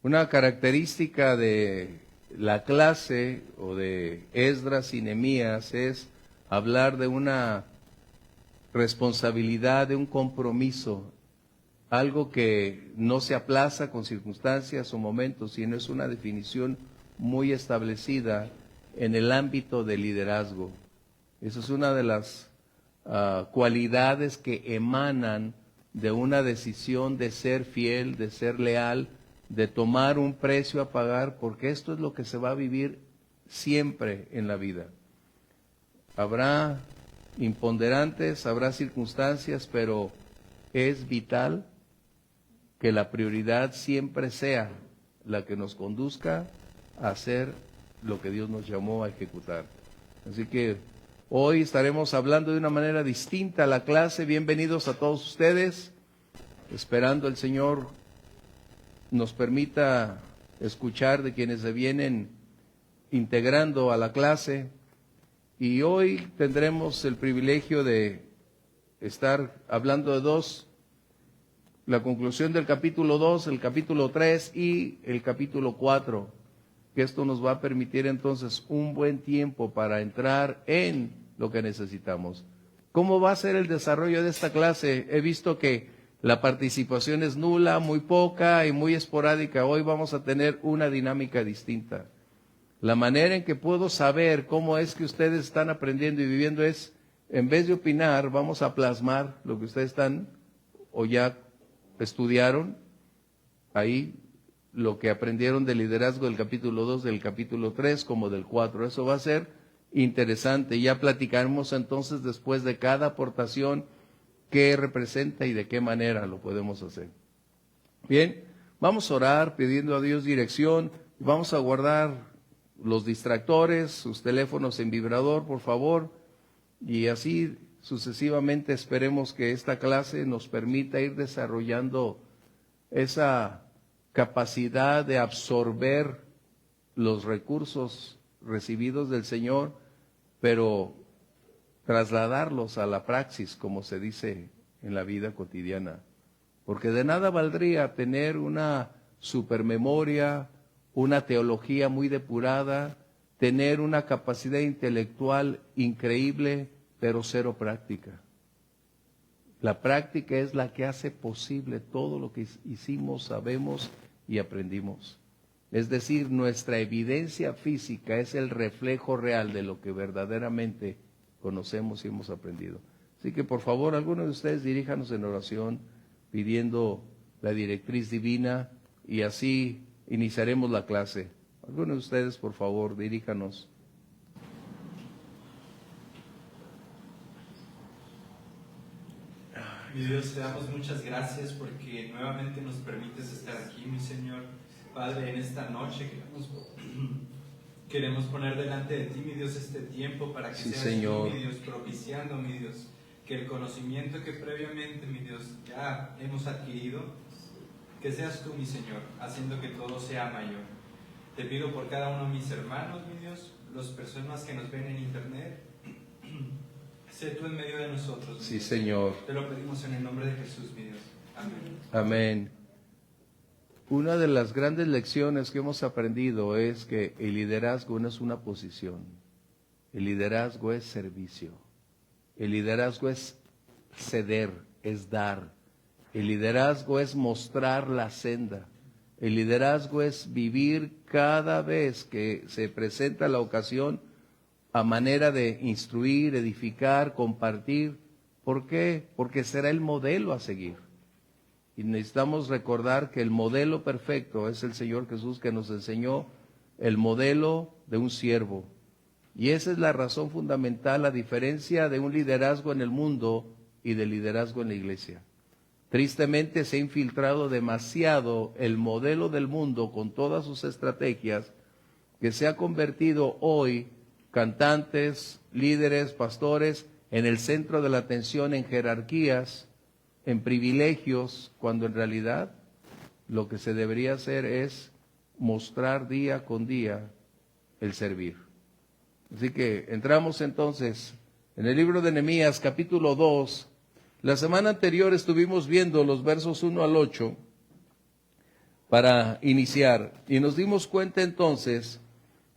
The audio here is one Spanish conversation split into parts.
Una característica de la clase o de Esdras y Nehemías es hablar de una responsabilidad, de un compromiso, algo que no se aplaza con circunstancias o momentos, sino es una definición muy establecida en el ámbito del liderazgo. Esa es una de las cualidades que emanan de una decisión de ser fiel, de ser leal, de tomar un precio a pagar, porque esto es lo que se va a vivir siempre en la vida. Habrá imponderantes, habrá circunstancias, pero es vital que la prioridad siempre sea la que nos conduzca a hacer lo que Dios nos llamó a ejecutar. Así que hoy estaremos hablando de una manera distinta a la clase. Bienvenidos a todos ustedes, esperando el Señor nos permita escuchar de quienes se vienen integrando a la clase. Y hoy tendremos el privilegio de estar hablando de dos: la conclusión del capítulo 2, el capítulo 3 y el capítulo 4, que esto nos va a permitir entonces un buen tiempo para entrar en lo que necesitamos. ¿Cómo va a ser el desarrollo de esta clase? He visto que la participación es nula, muy poca y muy esporádica. Hoy vamos a tener una dinámica distinta. La manera en que puedo saber cómo es que ustedes están aprendiendo y viviendo es, en vez de opinar, vamos a plasmar lo que ustedes están o ya estudiaron ahí, lo que aprendieron del liderazgo del capítulo 2, del capítulo 3, como del 4. Eso va a ser interesante. Ya platicaremos entonces después de cada aportación qué representa y de qué manera lo podemos hacer. Bien, vamos a orar pidiendo a Dios dirección. Vamos a guardar los distractores, sus teléfonos en vibrador, por favor, y así sucesivamente esperemos que esta clase nos permita ir desarrollando esa capacidad de absorber los recursos recibidos del Señor, pero trasladarlos a la praxis, como se dice en la vida cotidiana. Porque de nada valdría tener una supermemoria, una teología muy depurada, tener una capacidad intelectual increíble, pero cero práctica. La práctica es la que hace posible todo lo que hicimos, sabemos y aprendimos. Es decir, nuestra evidencia física es el reflejo real de lo que verdaderamente conocemos y hemos aprendido. Así que por favor, algunos de ustedes diríjanos en oración pidiendo la directriz divina y así iniciaremos la clase. Algunos de ustedes, por favor, diríjanos. Mi Dios, te damos muchas gracias porque nuevamente nos permites estar aquí, mi Señor. Padre, en esta noche queremos poner delante de ti, mi Dios, este tiempo para que seas Señor. tú, mi Dios, propiciando, mi Dios, que el conocimiento que previamente, mi Dios, ya hemos adquirido, que seas tú, mi Señor, haciendo que todo sea mayor. Te pido por cada uno de mis hermanos, mi Dios, las personas que nos ven en internet, sé tú en medio de nosotros. Sí, Señor. Te lo pedimos en el nombre de Jesús, mi Dios. Amén. Amén. Una de las grandes lecciones que hemos aprendido es que el liderazgo no es una posición. El liderazgo es servicio. El liderazgo es ceder, es dar. El liderazgo es mostrar la senda. El liderazgo es vivir cada vez que se presenta la ocasión a manera de instruir, edificar, compartir. ¿Por qué? Porque será el modelo a seguir. Y necesitamos recordar que el modelo perfecto es el Señor Jesús, que nos enseñó el modelo de un siervo. Y esa es la razón fundamental, la diferencia de un liderazgo en el mundo y del liderazgo en la iglesia. Tristemente se ha infiltrado demasiado el modelo del mundo con todas sus estrategias, que se ha convertido hoy cantantes, líderes, pastores, en el centro de la atención, en jerarquías, en privilegios, cuando en realidad lo que se debería hacer es mostrar día con día el servir. Así que entramos entonces en el libro de Nehemías, capítulo 2. La semana anterior estuvimos viendo los versos 1 al 8 para iniciar. Y nos dimos cuenta entonces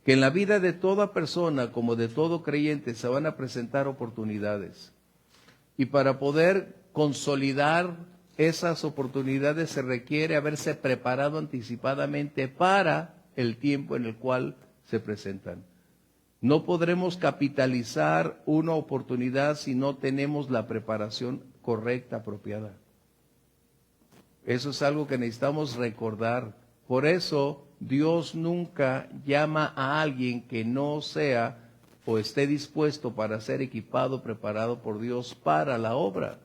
que en la vida de toda persona, como de todo creyente, se van a presentar oportunidades. Y para poder consolidar esas oportunidades se requiere haberse preparado anticipadamente para el tiempo en el cual se presentan. No podremos capitalizar una oportunidad si no tenemos la preparación correcta, apropiada. Eso es algo que necesitamos recordar. Por eso Dios nunca llama a alguien que no sea o esté dispuesto para ser equipado, preparado por Dios para la obra.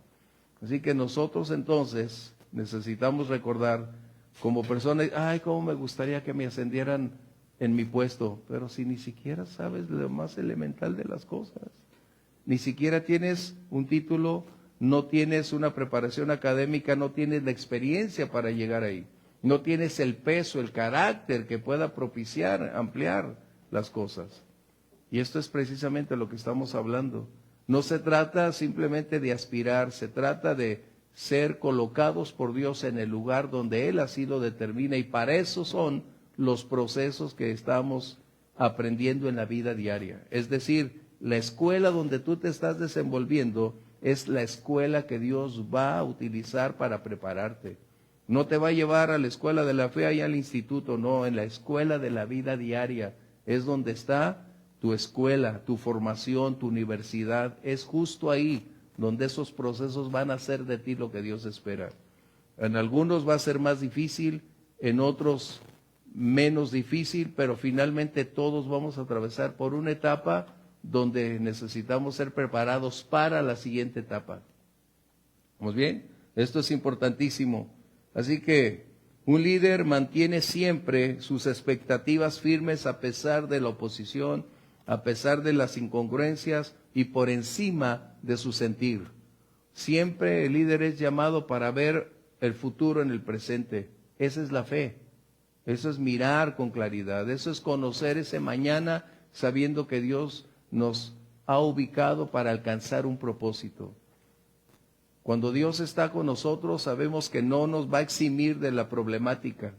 Así que nosotros entonces necesitamos recordar como personas, ay, cómo me gustaría que me ascendieran en mi puesto, pero si ni siquiera sabes lo más elemental de las cosas, ni siquiera tienes un título, no tienes una preparación académica, no tienes la experiencia para llegar ahí, no tienes el peso, el carácter que pueda propiciar, ampliar las cosas. Y esto es precisamente lo que estamos hablando. No se trata simplemente de aspirar, se trata de ser colocados por Dios en el lugar donde Él así lo determina, y para eso son los procesos que estamos aprendiendo en la vida diaria. Es decir, la escuela donde tú te estás desenvolviendo es la escuela que Dios va a utilizar para prepararte. No te va a llevar a la escuela de la fe y al instituto, no, en la escuela de la vida diaria es donde está tu escuela, tu formación, tu universidad. Es justo ahí donde esos procesos van a hacer de ti lo que Dios espera. En algunos va a ser más difícil, en otros menos difícil, pero finalmente todos vamos a atravesar por una etapa donde necesitamos ser preparados para la siguiente etapa. ¿Vamos bien? Esto es importantísimo. Así que un líder mantiene siempre sus expectativas firmes a pesar de la oposición, a pesar de las incongruencias y por encima de su sentir. Siempre el líder es llamado para ver el futuro en el presente. Esa es la fe. Eso es mirar con claridad. Eso es conocer ese mañana sabiendo que Dios nos ha ubicado para alcanzar un propósito. Cuando Dios está con nosotros, sabemos que no nos va a eximir de la problemática,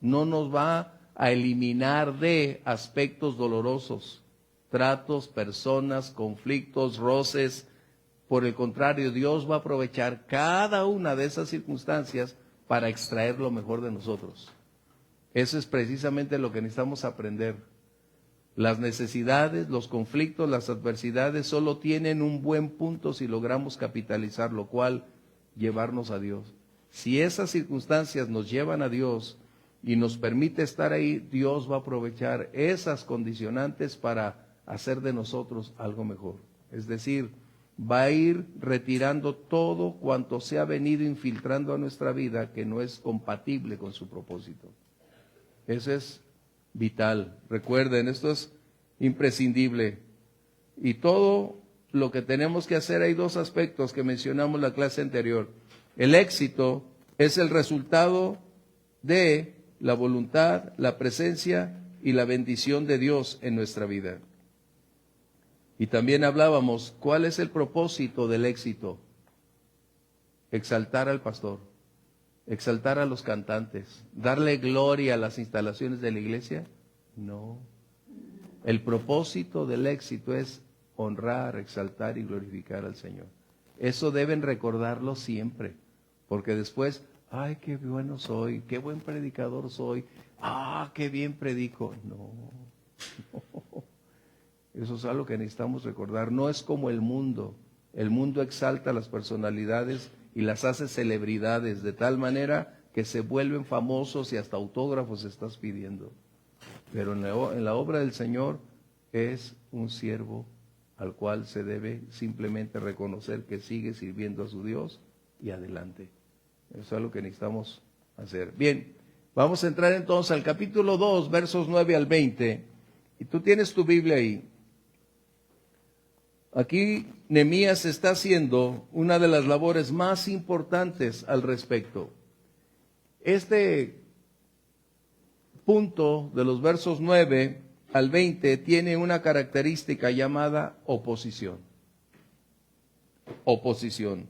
no nos va a eliminar de aspectos dolorosos, tratos, personas, conflictos, roces. Por el contrario, Dios va a aprovechar cada una de esas circunstancias para extraer lo mejor de nosotros. Eso es precisamente lo que necesitamos aprender. Las necesidades, los conflictos, las adversidades solo tienen un buen punto si logramos capitalizar, lo cual llevarnos a Dios. Si esas circunstancias nos llevan a Dios y nos permite estar ahí, Dios va a aprovechar esas condicionantes para hacer de nosotros algo mejor. Es decir, va a ir retirando todo cuanto se ha venido infiltrando a nuestra vida que no es compatible con su propósito. Eso es vital. Recuerden, esto es imprescindible. Y todo lo que tenemos que hacer, hay dos aspectos que mencionamos en la clase anterior. El éxito es el resultado de la voluntad, la presencia y la bendición de Dios en nuestra vida. Y también hablábamos, ¿cuál es el propósito del éxito? Exaltar al pastor, exaltar a los cantantes, darle gloria a las instalaciones de la iglesia. No. El propósito del éxito es honrar, exaltar y glorificar al Señor. Eso deben recordarlo siempre, porque después, ay, qué bueno soy, qué buen predicador soy, qué bien predico. No. Eso es algo que necesitamos recordar. No es como el mundo. El mundo exalta a las personalidades y las hace celebridades de tal manera que se vuelven famosos y hasta autógrafos estás pidiendo. Pero en la obra del Señor es un siervo al cual se debe simplemente reconocer que sigue sirviendo a su Dios y adelante. Eso es algo que necesitamos hacer. Bien, vamos a entrar entonces al capítulo 2, versos 9 al 20. Y tú tienes tu Biblia ahí. Aquí Nehemías está haciendo una de las labores más importantes al respecto. Este punto de los versos 9 al 20 tiene una característica llamada oposición. Oposición.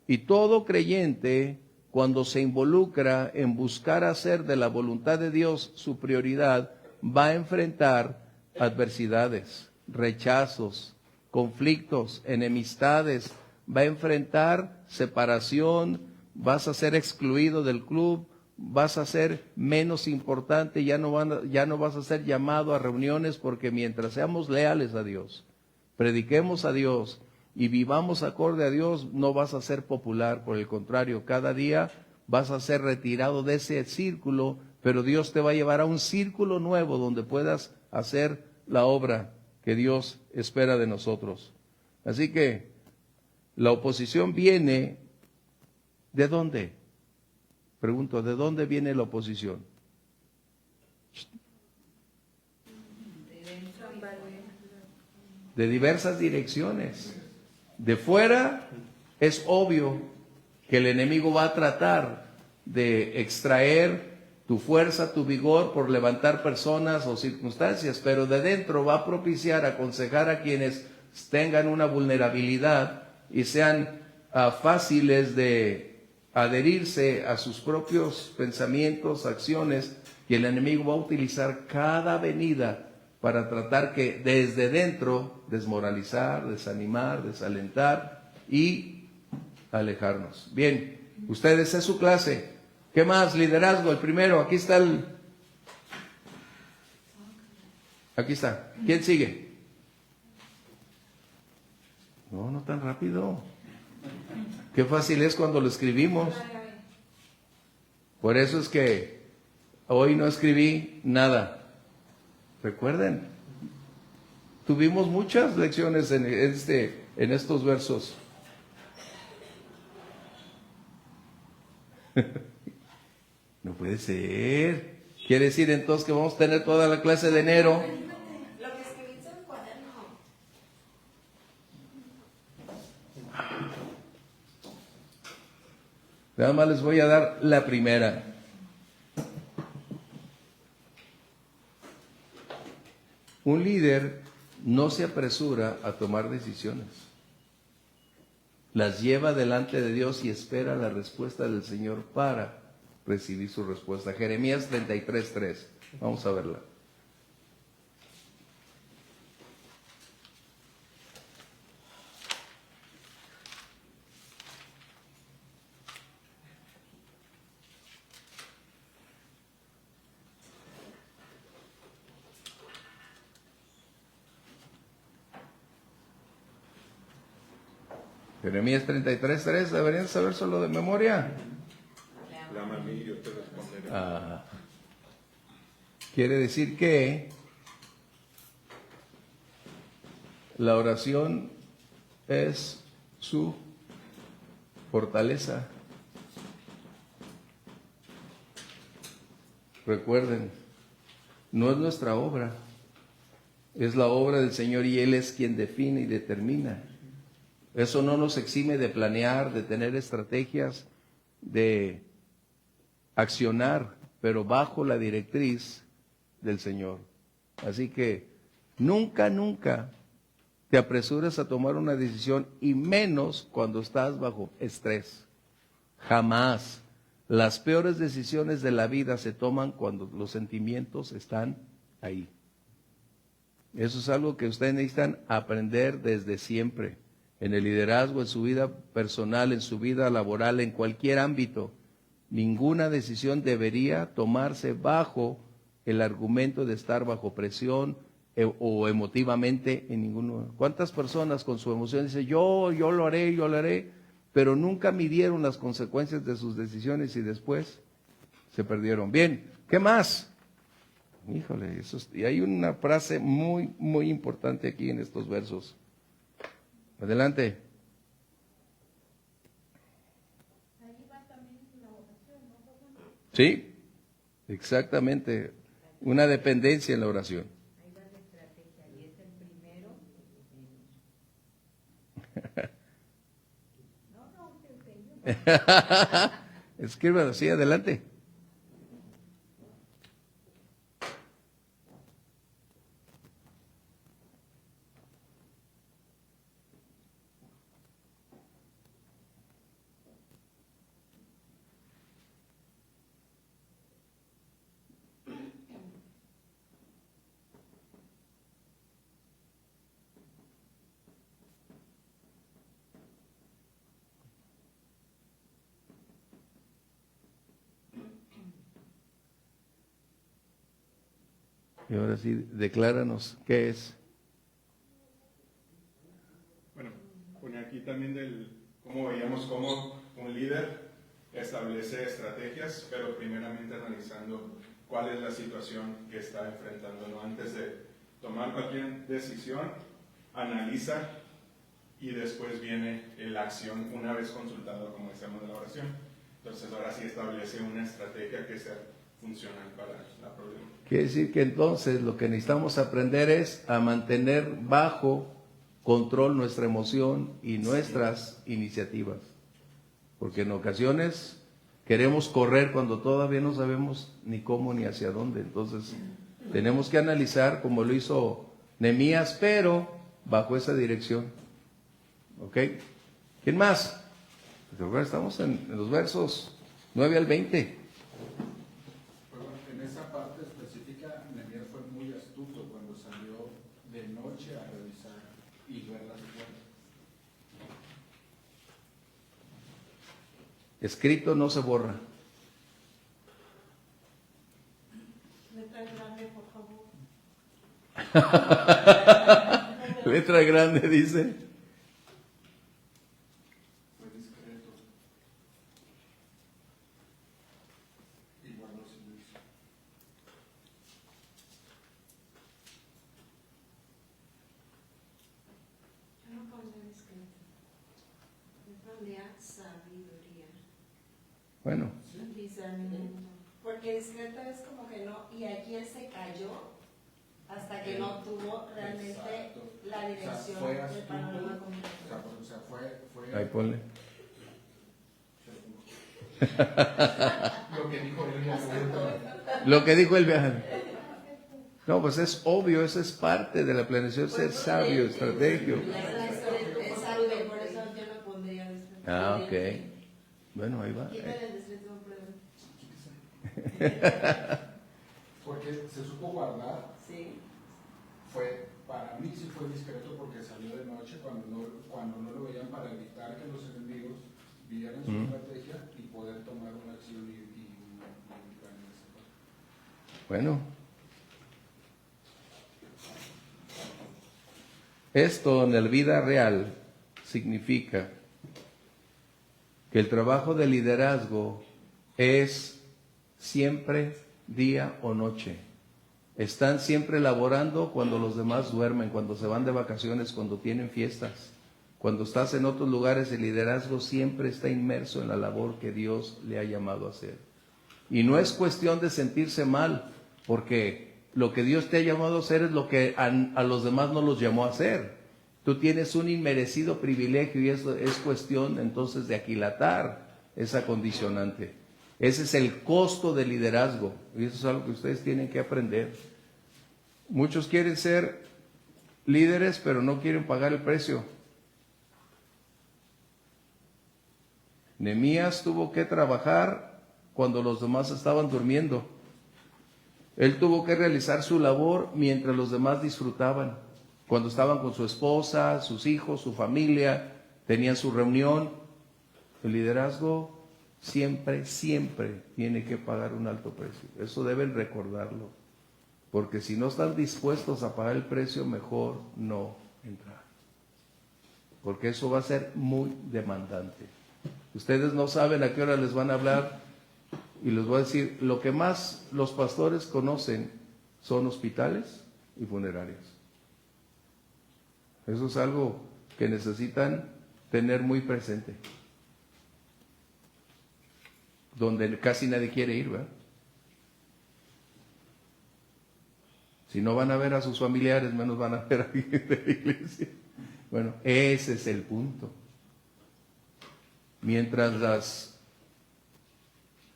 Y todo creyente, cuando se involucra en buscar hacer de la voluntad de Dios su prioridad, va a enfrentar adversidades, rechazos, conflictos, enemistades, va a enfrentar separación, vas a ser excluido del club, vas a ser menos importante, ya no vas a ser llamado a reuniones, porque mientras seamos leales a Dios, prediquemos a Dios y vivamos acorde a Dios, no vas a ser popular. Por el contrario, cada día vas a ser retirado de ese círculo, pero Dios te va a llevar a un círculo nuevo donde puedas hacer la obra que Dios espera de nosotros. Así que la oposición viene, ¿de dónde? Pregunto, ¿de dónde viene la oposición? De diversas direcciones. De fuera es obvio que el enemigo va a tratar de extraer tu fuerza, tu vigor por levantar personas o circunstancias, pero de dentro va a propiciar, aconsejar a quienes tengan una vulnerabilidad y sean fáciles de adherirse a sus propios pensamientos, acciones, y el enemigo va a utilizar cada avenida para tratar que desde dentro desmoralizar, desanimar, desalentar y alejarnos. Bien, ustedes es su clase. ¿Qué más? Liderazgo, el primero. Aquí está Aquí está. ¿Quién sigue? No tan rápido. Qué fácil es cuando lo escribimos. Por eso es que hoy no escribí nada. Recuerden, tuvimos muchas lecciones en estos versos. No puede ser. Quiere decir entonces que vamos a tener toda la clase de enero. Lo que escribiste en el cuaderno. Nada más les voy a dar la primera. Un líder no se apresura a tomar decisiones. Las lleva delante de Dios y espera la respuesta del Señor para recibir su respuesta. Jeremías 33:3. Vamos a verla. Jeremías 33:3, deberían saber solo de memoria. Clama a mí, yo te responderé. Quiere decir que la oración es su fortaleza. Recuerden, no es nuestra obra, es la obra del Señor y Él es quien define y determina. Eso no nos exime de planear, de tener estrategias, de accionar, pero bajo la directriz del Señor. Así que nunca te apresures a tomar una decisión, y menos cuando estás bajo estrés. Jamás. Las peores decisiones de la vida se toman cuando los sentimientos están ahí. Eso es algo que ustedes necesitan aprender desde siempre. En el liderazgo, en su vida personal, en su vida laboral, en cualquier ámbito. Ninguna decisión debería tomarse bajo el argumento de estar bajo presión o emotivamente en ninguno. ¿Cuántas personas con su emoción dicen, yo lo haré, pero nunca midieron las consecuencias de sus decisiones y después se perdieron? Bien, ¿qué más? Híjole, y hay una frase muy, muy importante aquí en estos versos. Adelante. Sí, exactamente. Una dependencia en la oración. Ahí va la estrategia, y es el primero. Escríbalo, sí, adelante. Y ahora sí, decláranos qué es. Bueno, pone aquí también cómo veíamos cómo un líder establece estrategias, pero primeramente analizando cuál es la situación que está enfrentando, ¿no? Antes de tomar cualquier decisión, analiza y después viene la acción una vez consultado, como decíamos de la oración. Entonces ahora sí establece una estrategia que sea funcional para la problema. Quiere decir que entonces lo que necesitamos aprender es a mantener bajo control nuestra emoción y nuestras iniciativas. Porque en ocasiones queremos correr cuando todavía no sabemos ni cómo ni hacia dónde. Entonces tenemos que analizar como lo hizo Nehemías, pero bajo esa dirección. ¿Ok? ¿Quién más? Pues ahora estamos en los versos 9 al 20. En esa parte específica, Nehemías fue muy astuto cuando salió de noche a revisar y ver las puertas. Escrito no se borra. Letra grande, por favor. Letra grande dice. Fue discreto y guardó silencio. Yo no pondré discreto. Yo pondría sabiduría. Bueno, Discernimiento. Porque discreto es como que no, y aquí él se cayó hasta que no tuvo realmente Exacto. la dirección fue del astuto, panorama completo. o sea, fue ahí ponle. lo que dijo él. Lo que dijo el viajero. No, pues es obvio, eso es parte de la planeación, ser sabio, estrategio. Es sabio, por eso yo no pondría discreto. Ah, ok. Bueno, ahí va. Quítale el discreto, prueba. Porque se supo guardar, Sí. para mí sí fue discreto porque salió de noche cuando no lo veían para evitar que los enemigos vieran su estrategia y poder tomar una acción y brincar en esa cosa. Bueno. Esto en la vida real significa que el trabajo de liderazgo es siempre día o noche. Están siempre laborando cuando los demás duermen, cuando se van de vacaciones, cuando tienen fiestas. Cuando estás en otros lugares, el liderazgo siempre está inmerso en la labor que Dios le ha llamado a hacer. Y no es cuestión de sentirse mal, porque lo que Dios te ha llamado a hacer es lo que a los demás no los llamó a hacer. Tú tienes un inmerecido privilegio y eso es cuestión entonces de aquilatar esa condicionante. Ese es el costo del liderazgo y eso es algo que ustedes tienen que aprender. Muchos quieren ser líderes pero no quieren pagar el precio. Nehemías tuvo que trabajar cuando los demás estaban durmiendo. Él tuvo que realizar su labor mientras los demás disfrutaban. Cuando estaban con su esposa, sus hijos, su familia, tenían su reunión. El liderazgo siempre tiene que pagar un alto precio. Eso deben recordarlo. Porque si no están dispuestos a pagar el precio, mejor no entrar. Porque eso va a ser muy demandante. Ustedes no saben a qué hora les van a hablar y les voy a decir, lo que más los pastores conocen son hospitales y funerarias. Eso es algo que necesitan tener muy presente. Donde casi nadie quiere ir, ¿verdad? Si no van a ver a sus familiares, menos van a ver a alguien de la iglesia. Bueno, ese es el punto. Mientras las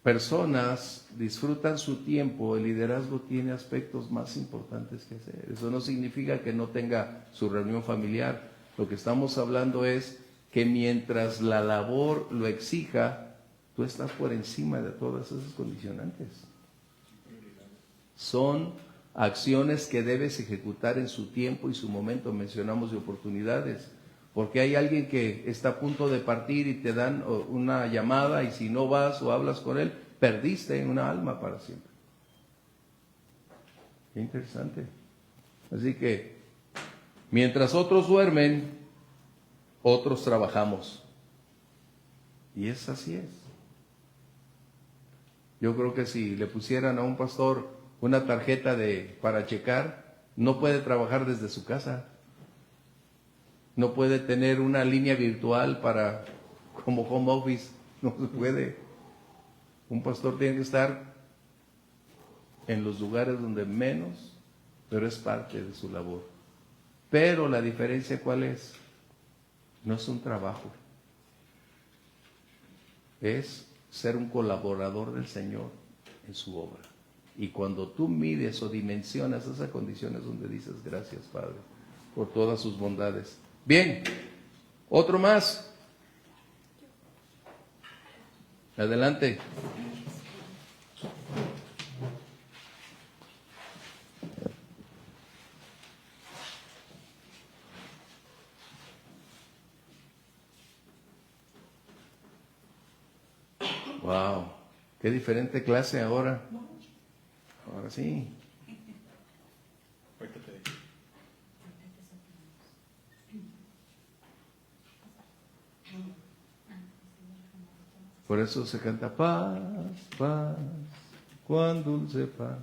personas disfrutan su tiempo, el liderazgo tiene aspectos más importantes que hacer. Eso no significa que no tenga su reunión familiar. Lo que estamos hablando es que mientras la labor lo exija, tú estás por encima de todas esas condicionantes. Son acciones que debes ejecutar en su tiempo y su momento. Mencionamos de oportunidades. Porque hay alguien que está a punto de partir y te dan una llamada y si no vas o hablas con él, perdiste una alma para siempre. Qué interesante. Así que, mientras otros duermen, otros trabajamos. Y así es. Yo creo que si le pusieran a un pastor una tarjeta para checar, no puede trabajar desde su casa. No puede tener una línea virtual como home office. No se puede. Un pastor tiene que estar en los lugares donde menos, pero es parte de su labor. Pero la diferencia, ¿cuál es? No es un trabajo. Es ser un colaborador del Señor en su obra. Y cuando tú mides o dimensionas esas condiciones donde dices, gracias, Padre, por todas sus bondades. Bien, otro más. Adelante. Wow, qué diferente clase ahora. Ahora sí. Ahorita te digo. Por eso se canta paz, paz, cuán dulce paz.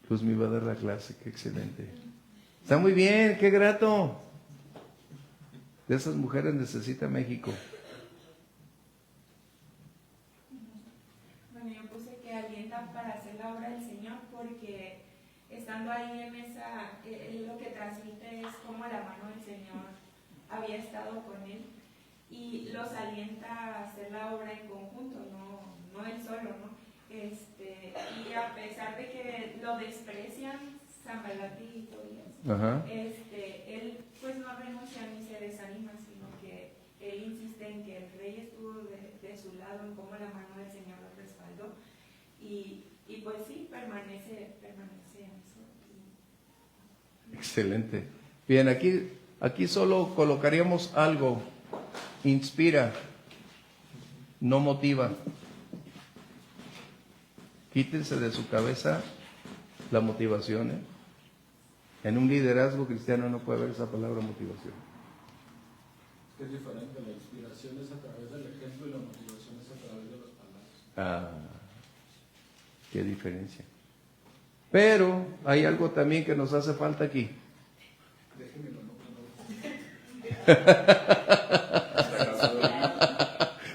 Pues me iba a dar la clase, qué excelente. Está muy bien, qué grato. De esas mujeres necesita México. Bueno, yo puse que alienta para hacer la obra del Señor porque estando ahí en esa, lo que transmite es cómo la mano del Señor había estado con él y los alienta a hacer la obra en conjunto, no él solo, ¿no? Y a pesar de que lo desprecian, Sanballat y Tobías, él pues no renuncia ni se desanima, sino que él insiste en que el rey estuvo de su lado, en cómo la mano del Señor lo respaldó, y pues sí, permanece en eso. Excelente. Bien, aquí solo colocaríamos algo. Inspira, no motiva. Quítense de su cabeza la motivación. En un liderazgo cristiano no puede haber esa palabra motivación. Es diferente, la inspiración es a través del ejemplo y la motivación es a través de las palabras. Ah, qué diferencia. Pero hay algo también que nos hace falta aquí. Déjenmelo,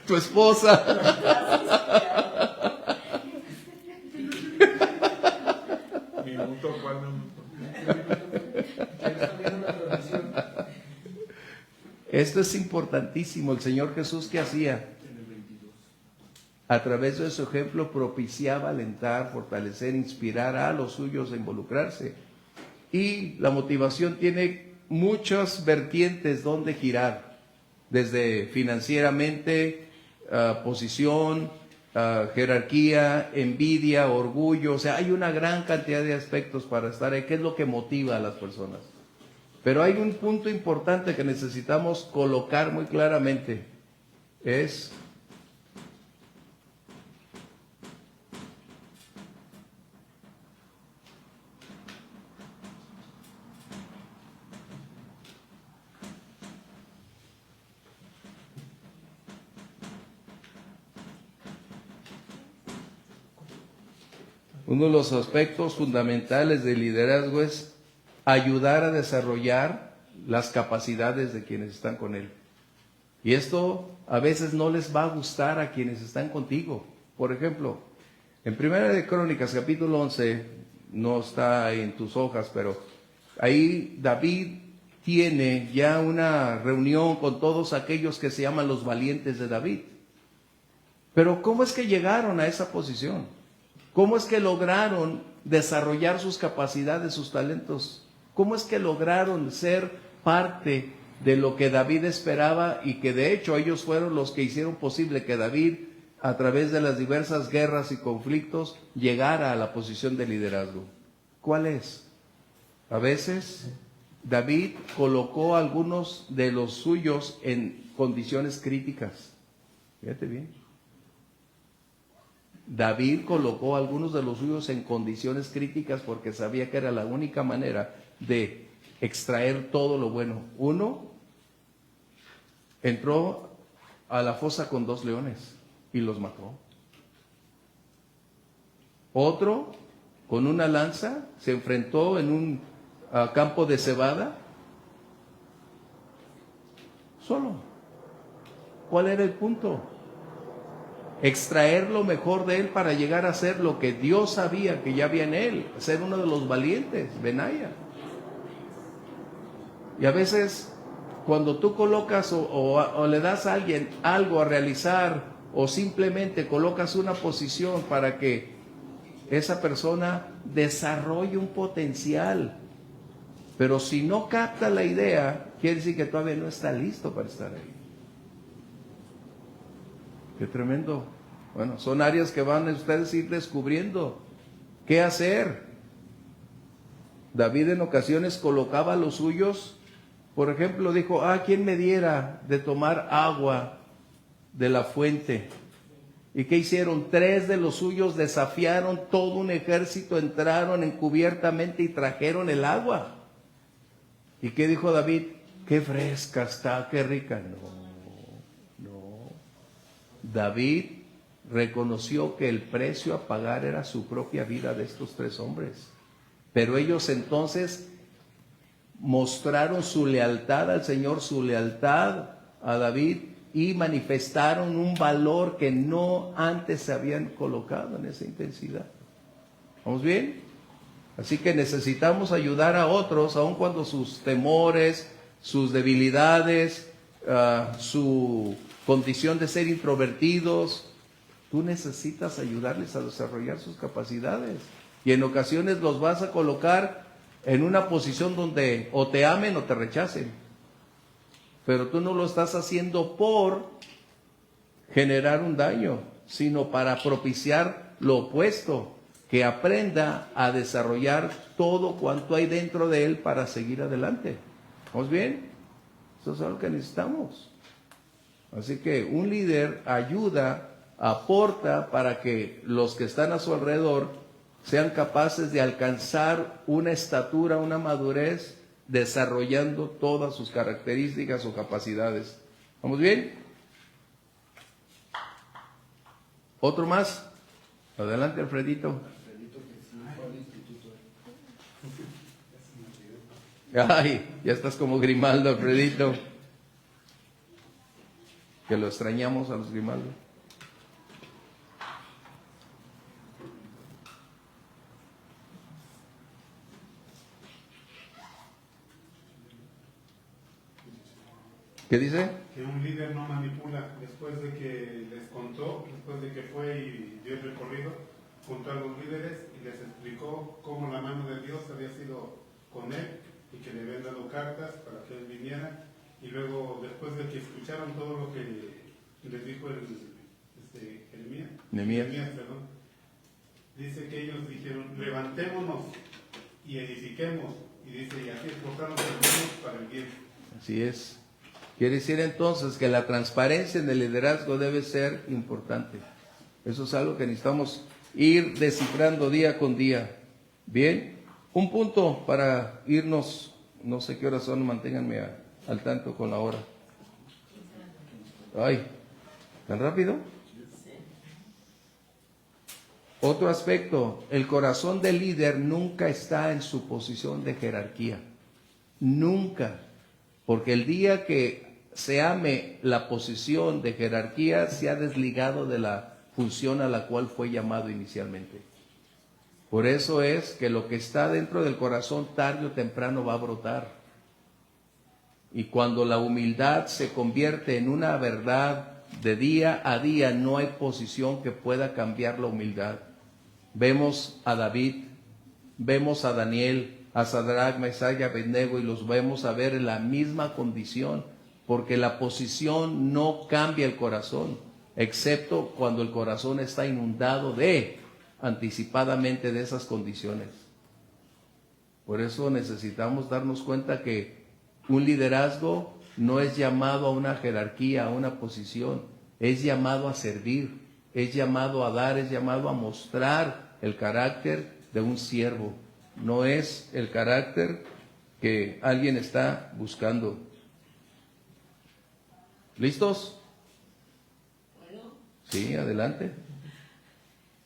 Tu esposa. Minuto, ¿cuál minuto? Esto es importantísimo. El Señor Jesús, ¿qué hacía? A través de su ejemplo propiciaba alentar, fortalecer, inspirar a los suyos a involucrarse. Y la motivación tiene muchas vertientes donde girar, desde financieramente, posición, jerarquía, envidia, orgullo. O sea, hay una gran cantidad de aspectos para estar ahí. ¿Qué es lo que motiva a las personas? Pero hay un punto importante que necesitamos colocar muy claramente. Es uno de los aspectos fundamentales del liderazgo es ayudar a desarrollar las capacidades de quienes están con él. Y esto a veces no les va a gustar a quienes están contigo. Por ejemplo, en Primera de Crónicas, capítulo 11, no está en tus hojas, pero ahí David tiene ya una reunión con todos aquellos que se llaman los valientes de David. Pero ¿cómo es que llegaron a esa posición? ¿Cómo es que lograron desarrollar sus capacidades, sus talentos? ¿Cómo es que lograron ser parte de lo que David esperaba y que de hecho ellos fueron los que hicieron posible que David, a través de las diversas guerras y conflictos, llegara a la posición de liderazgo? ¿Cuál es? A veces David colocó a algunos de los suyos en condiciones críticas. Fíjate bien. David colocó a algunos de los suyos en condiciones críticas porque sabía que era la única manera de extraer todo lo bueno. Uno entró a la fosa con 2 leones y los mató. Otro, con una lanza, se enfrentó en un campo de cebada solo. ¿Cuál era el punto? Extraer lo mejor de él para llegar a ser lo que Dios sabía que ya había en él, ser uno de los valientes, Benaya. Y a veces, cuando tú colocas o le das a alguien algo a realizar, o simplemente colocas una posición para que esa persona desarrolle un potencial, pero si no capta la idea, quiere decir que todavía no está listo para estar ahí. Qué tremendo. Bueno, son áreas que van a ustedes ir descubriendo qué hacer. David en ocasiones colocaba a los suyos, por ejemplo, dijo, ¿quién me diera de tomar agua de la fuente? ¿Y qué hicieron? 3 de los suyos desafiaron todo un ejército, entraron encubiertamente y trajeron el agua. ¿Y qué dijo David? Qué fresca está, qué rica. No. David reconoció que el precio a pagar era su propia vida de estos 3 hombres. Pero ellos entonces mostraron su lealtad al Señor, su lealtad a David, y manifestaron un valor que no antes se habían colocado en esa intensidad. ¿Vamos bien? Así que necesitamos ayudar a otros, aun cuando sus temores, sus debilidades, su condición de ser introvertidos, tú necesitas ayudarles a desarrollar sus capacidades. Y en ocasiones los vas a colocar en una posición donde o te amen o te rechacen. Pero tú no lo estás haciendo por generar un daño, sino para propiciar lo opuesto, que aprenda a desarrollar todo cuanto hay dentro de él para seguir adelante. ¿Vamos bien? Eso es algo que necesitamos. Así que un líder ayuda, aporta para que los que están a su alrededor sean capaces de alcanzar una estatura, una madurez, desarrollando todas sus características o capacidades. ¿Vamos bien? ¿Otro más? Adelante, Alfredito. Ay, ya estás como Grimaldo, Alfredito. Que lo extrañamos a los Grimaldo. ¿Qué dice? Que un líder no manipula. Después de que les contó, después de que fue y dio el recorrido, juntó a los líderes y les explicó cómo la mano de Dios había sido con él y que le habían dado cartas para que él viniera. Y luego, después de que escucharon todo lo que les dijo Nehemías, dice que ellos dijeron, levantémonos y edifiquemos. Y dice, y así esforzaron los hermanos para el bien. Así es. Quiere decir entonces que la transparencia en el liderazgo debe ser importante. Eso es algo que necesitamos ir descifrando día con día. Bien, un punto para irnos, no sé qué horas son, manténganme al tanto con la hora. Ay, ¿tan rápido? Otro aspecto, el corazón del líder nunca está en su posición de jerarquía. Nunca. Porque el día que se ame la posición de jerarquía, se ha desligado de la función a la cual fue llamado inicialmente. Por eso es que lo que está dentro del corazón tarde o temprano va a brotar. Y cuando la humildad se convierte en una verdad de día a día, no hay posición que pueda cambiar la humildad. Vemos a David, vemos a Daniel, a Sadrach, Mesach y Abednego, y los vemos a ver en la misma condición, porque la posición no cambia el corazón, excepto cuando el corazón está inundado anticipadamente de esas condiciones. Por eso necesitamos darnos cuenta que un liderazgo no es llamado a una jerarquía, a una posición, es llamado a servir, es llamado a dar, es llamado a mostrar el carácter de un siervo. No es el carácter que alguien está buscando. ¿Listos? Bueno, Sí, adelante.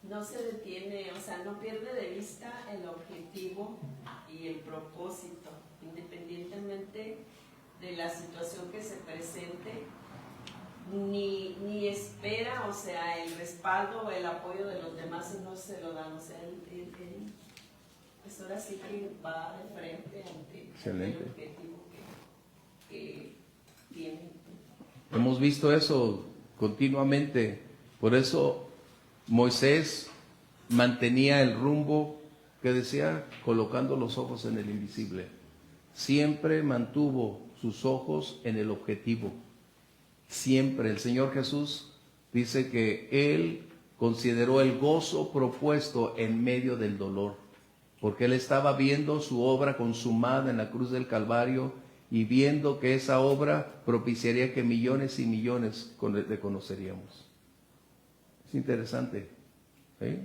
no se detiene, o sea, no pierde de vista el objetivo y el propósito, independientemente de la situación que se presente, ni espera, o sea, el respaldo o el apoyo de los demás y no se lo dan, o sea, él pues ahora sí que va de frente ante Excelente. el objetivo que tiene. Hemos visto eso continuamente. Por eso Moisés mantenía el rumbo que decía, colocando los ojos en el invisible. Siempre mantuvo sus ojos en el objetivo. Siempre. El Señor Jesús dice que Él consideró el gozo propuesto en medio del dolor, porque Él estaba viendo su obra consumada en la cruz del Calvario y viendo que esa obra propiciaría que millones y millones le conoceríamos. Es interesante. ¿Sí?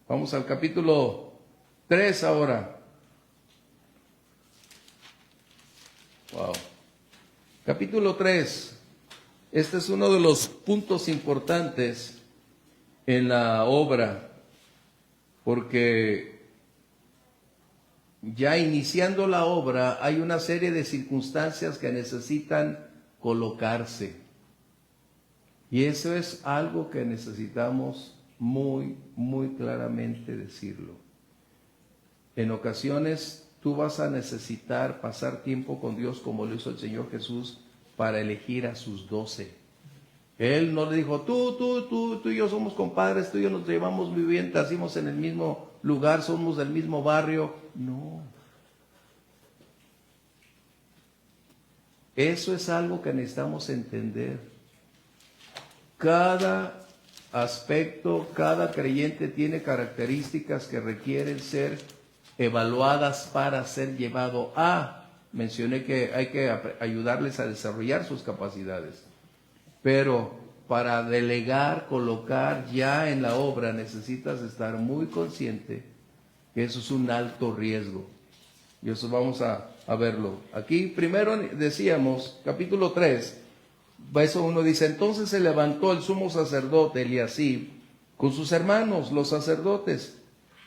Vamos al capítulo 3 ahora. Wow. Capítulo 3. Este es uno de los puntos importantes en la obra, porque ya iniciando la obra hay una serie de circunstancias que necesitan colocarse. Y eso es algo que necesitamos muy, muy claramente decirlo. En ocasiones tú vas a necesitar pasar tiempo con Dios como lo hizo el Señor Jesús para elegir a sus 12. Él no le dijo, tú y yo somos compadres, tú y yo nos llevamos muy bien, nacimos en el mismo lugar, somos del mismo barrio. No. Eso es algo que necesitamos entender. Cada aspecto, cada creyente tiene características que requieren ser evaluadas para ser llevado a. Mencioné que hay que ayudarles a desarrollar sus capacidades. Pero para delegar, colocar ya en la obra, necesitas estar muy consciente que eso es un alto riesgo. Y eso vamos a verlo. Aquí primero decíamos, capítulo 3, verso 1 dice, entonces se levantó el sumo sacerdote Eliasib con sus hermanos, los sacerdotes,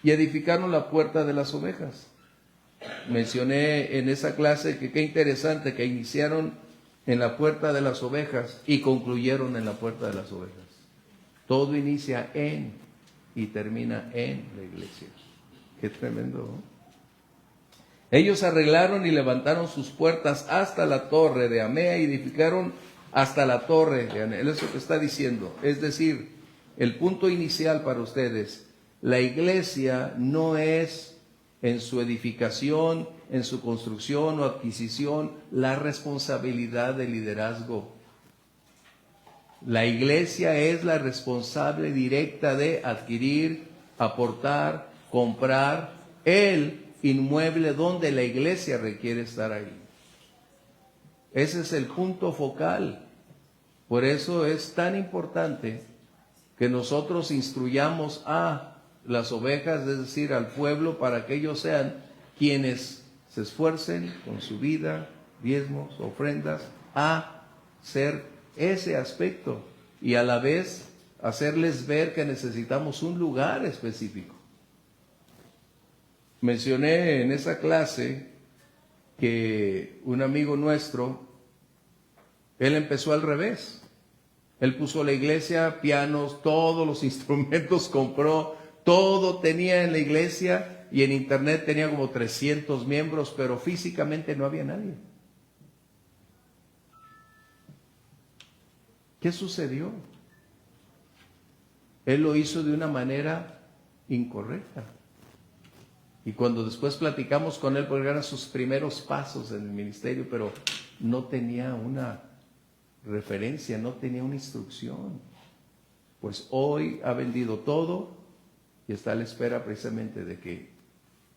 y edificaron la puerta de las ovejas. Mencioné en esa clase que qué interesante que iniciaron en la puerta de las ovejas y concluyeron en la puerta de las ovejas. Todo inicia en y termina en la iglesia. Qué tremendo, ¿no? Ellos arreglaron y levantaron sus puertas hasta la torre de Amea y edificaron hasta la torre de Anel. Eso que está diciendo. Es decir, el punto inicial para ustedes, la iglesia no es en su edificación, en su construcción o adquisición, la responsabilidad del liderazgo. La iglesia es la responsable directa de adquirir, aportar, comprar el inmueble donde la iglesia requiere estar ahí. Ese es el punto focal. Por eso es tan importante que nosotros instruyamos a las ovejas, es decir, al pueblo, para que ellos sean quienes se esfuercen con su vida, diezmos, ofrendas, a ser ese aspecto y a la vez hacerles ver que necesitamos un lugar específico. Mencioné en esa clase que un amigo nuestro, él empezó al revés. Él puso la iglesia, pianos, todos los instrumentos compró, todo tenía en la iglesia y en internet tenía como 300 miembros, pero físicamente no había nadie. ¿Qué sucedió? Él lo hizo de una manera incorrecta. Y cuando después platicamos con él, porque eran sus primeros pasos en el ministerio, pero no tenía una referencia, no tenía una instrucción. Pues hoy ha vendido todo y está a la espera precisamente de que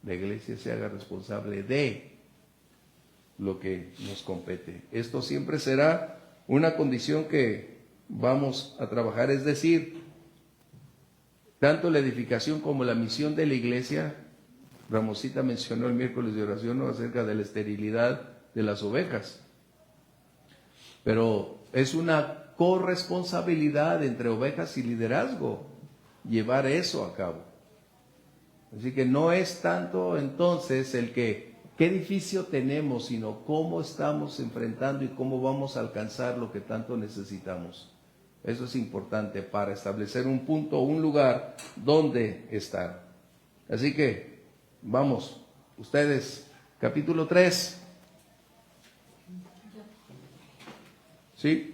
la iglesia se haga responsable de lo que nos compete. Esto siempre será una condición que vamos a trabajar, es decir, tanto la edificación como la misión de la iglesia. Ramosita mencionó el miércoles de oración, ¿no?, acerca de la esterilidad de las ovejas, pero es una corresponsabilidad entre ovejas y liderazgo llevar eso a cabo. Así que no es tanto entonces el que qué edificio tenemos, sino cómo estamos enfrentando y cómo vamos a alcanzar lo que tanto necesitamos. Eso es importante para establecer un punto, un lugar donde estar. Así que vamos, ustedes, capítulo 3. ¿Sí?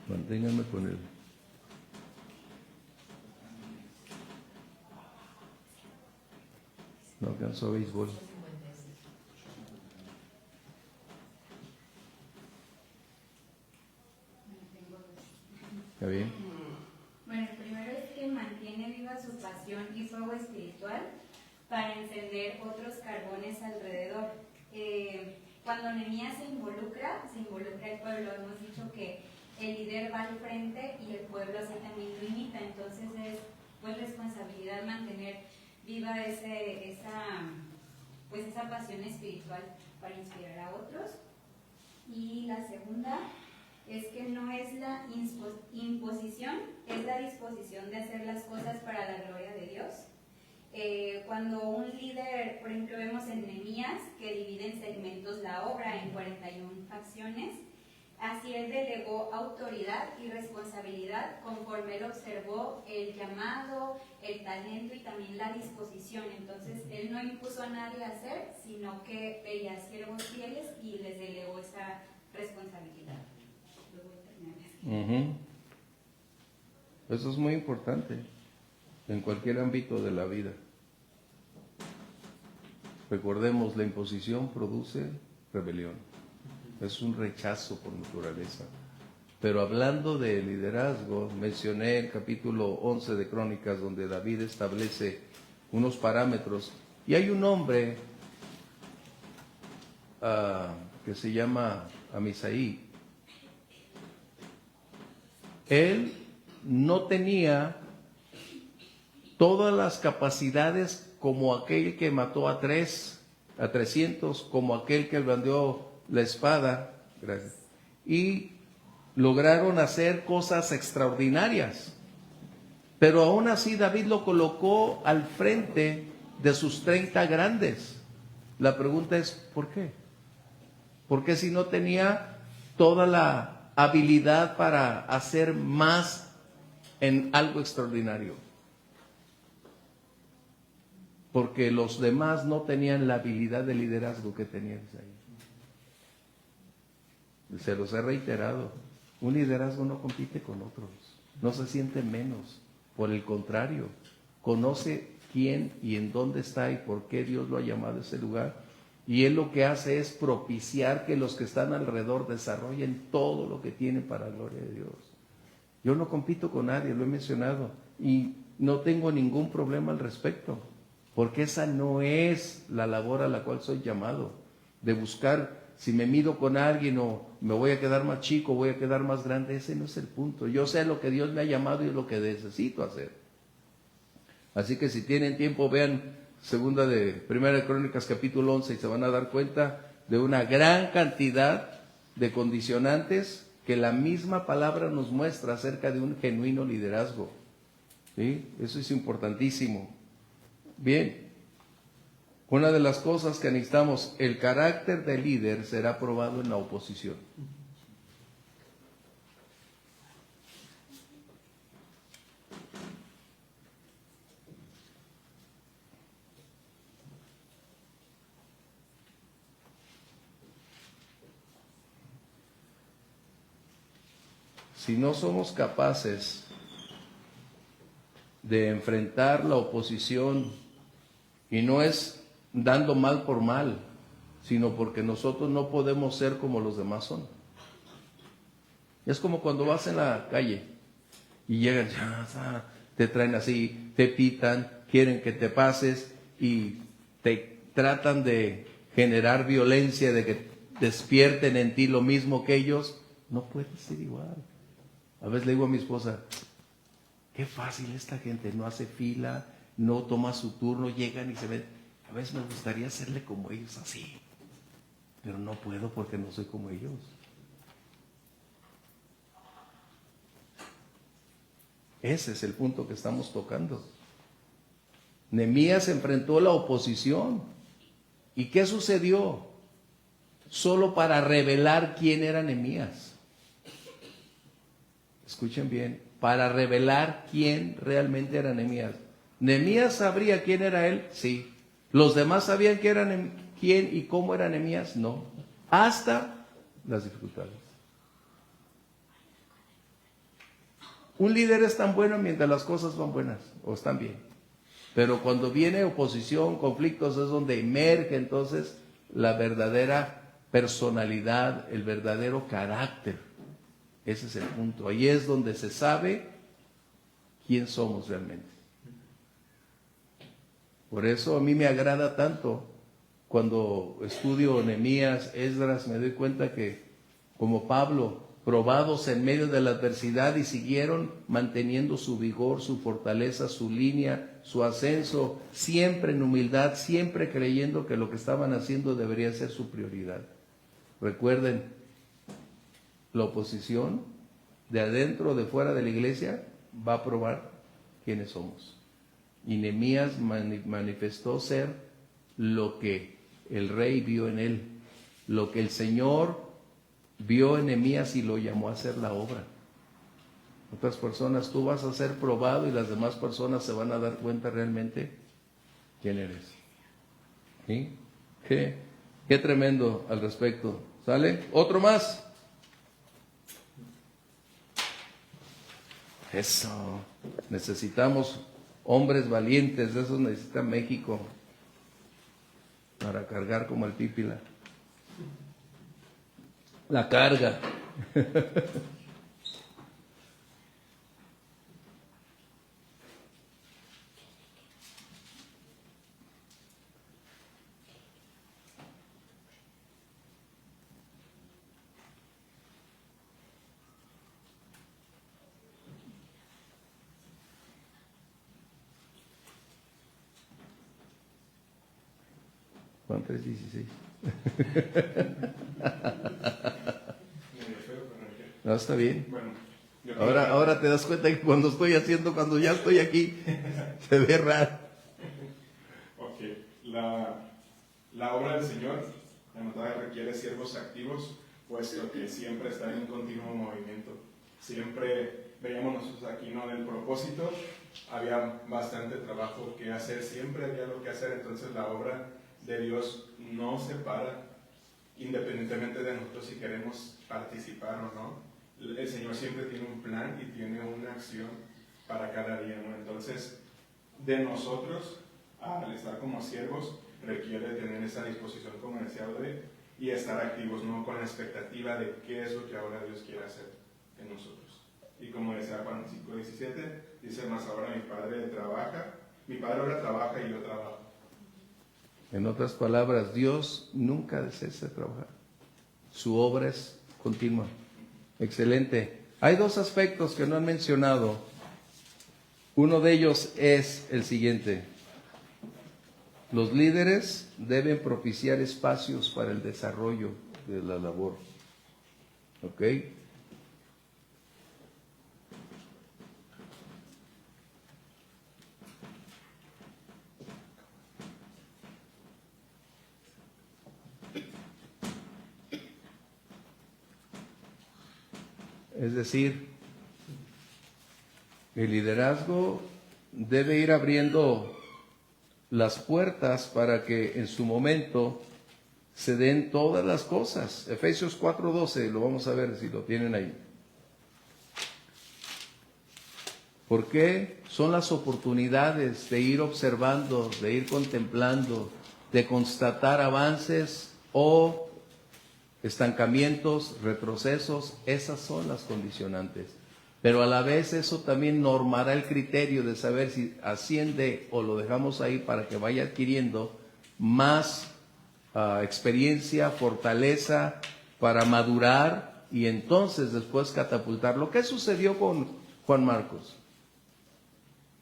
Manténganme con él. No alcanzó a béisbol. ¿Está bien? Bueno, el primero es que mantiene viva su pasión y fuego espiritual para encender otros carbones alrededor. Cuando Nehemías se involucra el pueblo. Hemos dicho que el líder va al frente y el pueblo así también lo imita. Entonces es pues responsabilidad mantener viva esa pasión espiritual para inspirar a otros. Y la segunda es que no es la imposición, es la disposición de hacer las cosas para la gloria de Dios. Cuando un líder, por ejemplo, vemos en Nehemías que divide en segmentos la obra en 41 facciones, así él delegó autoridad y responsabilidad conforme él observó el llamado, el talento y también la disposición. Entonces él no impuso a nadie a hacer, sino que veía siervos fieles y les delegó esa responsabilidad. Eso es muy importante en cualquier ámbito de la vida. Recordemos, la imposición produce rebelión. Es un rechazo por naturaleza. Pero hablando de liderazgo, mencioné el capítulo 11 de Crónicas, donde David establece unos parámetros. Y hay un hombre que se llama Amisaí. Él no tenía todas las capacidades como aquel que mató a 300, como aquel que blandió la espada, gracias, y lograron hacer cosas extraordinarias. Pero aún así David lo colocó al frente de sus 30 grandes. La pregunta es, ¿por qué? Porque si no tenía toda la habilidad para hacer más en algo extraordinario. Porque los demás no tenían la habilidad de liderazgo que tenía Isaías. Se los he reiterado. Un liderazgo no compite con otros, no se siente menos. Por el contrario, conoce quién y en dónde está y por qué Dios lo ha llamado a ese lugar. Y él lo que hace es propiciar que los que están alrededor desarrollen todo lo que tienen para la gloria de Dios. Yo no compito con nadie, lo he mencionado, y no tengo ningún problema al respecto, porque esa no es la labor a la cual soy llamado, de buscar si me mido con alguien o me voy a quedar más chico, voy a quedar más grande. Ese no es el punto. Yo sé lo que Dios me ha llamado y lo que necesito hacer. Así que si tienen tiempo, vean Primera de Crónicas capítulo 11 y se van a dar cuenta de una gran cantidad de condicionantes que la misma palabra nos muestra acerca de un genuino liderazgo. ¿Sí? Eso es importantísimo. Bien, una de las cosas que necesitamos, el carácter del líder será probado en la oposición. si no somos capaces de enfrentar la oposición, y no es dando mal por mal, sino porque nosotros no podemos ser como los demás son. Es como cuando vas en la calle y llegan, te traen así, te pitan, quieren que te pases y te tratan de generar violencia, de que despierten en ti lo mismo que ellos. No puede ser igual. A veces le digo a mi esposa, qué fácil esta gente, no hace fila, no toma su turno, llegan y se ven. A veces me gustaría hacerle como ellos, así, pero no puedo porque no soy como ellos. Ese es el punto que estamos tocando. Nehemías enfrentó la oposición. ¿Y qué sucedió? Solo para revelar quién era Nehemías. Escuchen bien, para revelar quién realmente era Nehemías. ¿Nehemías sabría quién era él? Sí. ¿Los demás sabían quién y cómo era Nehemías? No. Hasta las dificultades. Un líder es tan bueno mientras las cosas van buenas o están bien. Pero cuando viene oposición, conflictos, es donde emerge entonces la verdadera personalidad, el verdadero carácter. Ese es el punto. Ahí es donde se sabe quién somos realmente. Por eso a mí me agrada tanto cuando estudio Nehemías, Esdras, me doy cuenta que como Pablo, probados en medio de la adversidad y siguieron manteniendo su vigor, su fortaleza, su línea, su ascenso, siempre en humildad, siempre creyendo que lo que estaban haciendo debería ser su prioridad. Recuerden, la oposición de adentro o de fuera de la iglesia va a probar quiénes somos. Y Nehemías manifestó ser lo que el rey vio en él, lo que el Señor vio en Nehemías y lo llamó a hacer la obra. Otras personas, tú vas a ser probado y las demás personas se van a dar cuenta realmente quién eres. ¿Sí? Qué tremendo al respecto. ¿Sale? ¿Otro más? Eso. Necesitamos hombres valientes, de esos necesita México para cargar como el Pípila. La carga. Juan 3:16. No, está bien. Bueno, Ahora te das cuenta que cuando ya estoy aquí, se ve raro. Ok, la obra del Señor, la notada requiere siervos activos, puesto que siempre está en continuo movimiento. Siempre veíamos nosotros aquí, ¿no? En el propósito había bastante trabajo que hacer, siempre había algo que hacer, entonces la obra de Dios no se para, independientemente de nosotros si queremos participar o no. El Señor siempre tiene un plan y tiene una acción para cada día, ¿no? Entonces, de nosotros, al estar como siervos, requiere tener esa disposición, como decía Audrey, y estar activos, ¿no? Con la expectativa de qué es lo que ahora Dios quiere hacer en nosotros. Y como decía Juan 5:17, dice, más ahora mi Padre ahora trabaja y yo trabajo. En otras palabras, Dios nunca cesa de trabajar. Su obra es continua. Excelente. Hay dos aspectos que no han mencionado. Uno de ellos es el siguiente. Los líderes deben propiciar espacios para el desarrollo de la labor. ¿Ok? Es decir, el liderazgo debe ir abriendo las puertas para que en su momento se den todas las cosas. Efesios 4:12, lo vamos a ver si lo tienen ahí. ¿Por qué? Son las oportunidades de ir observando, de ir contemplando, de constatar avances o estancamientos, retrocesos. Esas son las condicionantes. Pero a la vez eso también normará el criterio de saber si asciende o lo dejamos ahí para que vaya adquiriendo más experiencia, fortaleza para madurar y entonces después catapultarlo. ¿Qué sucedió con Juan Marcos?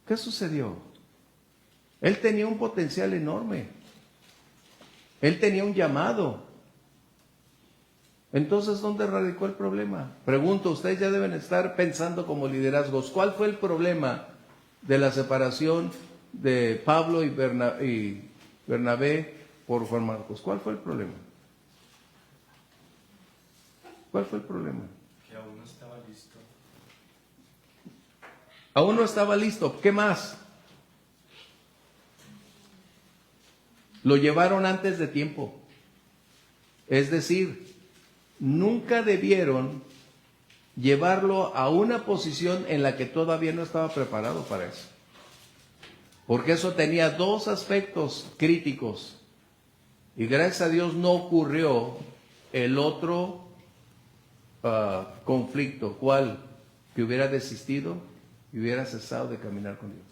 ¿Qué sucedió? Él tenía un potencial enorme. Él tenía un llamado. Entonces, ¿dónde radicó el problema? Pregunto, ustedes ya deben estar pensando como liderazgos. ¿Cuál fue el problema de la separación de Pablo y Bernabé por Juan Marcos? ¿Cuál fue el problema? ¿Cuál fue el problema? Que aún no estaba listo. Aún no estaba listo. ¿Qué más? Lo llevaron antes de tiempo. Es decir, nunca debieron llevarlo a una posición en la que todavía no estaba preparado para eso. Porque eso tenía dos aspectos críticos. Y gracias a Dios no ocurrió el otro conflicto. ¿Cuál? Que hubiera desistido y hubiera cesado de caminar con Dios.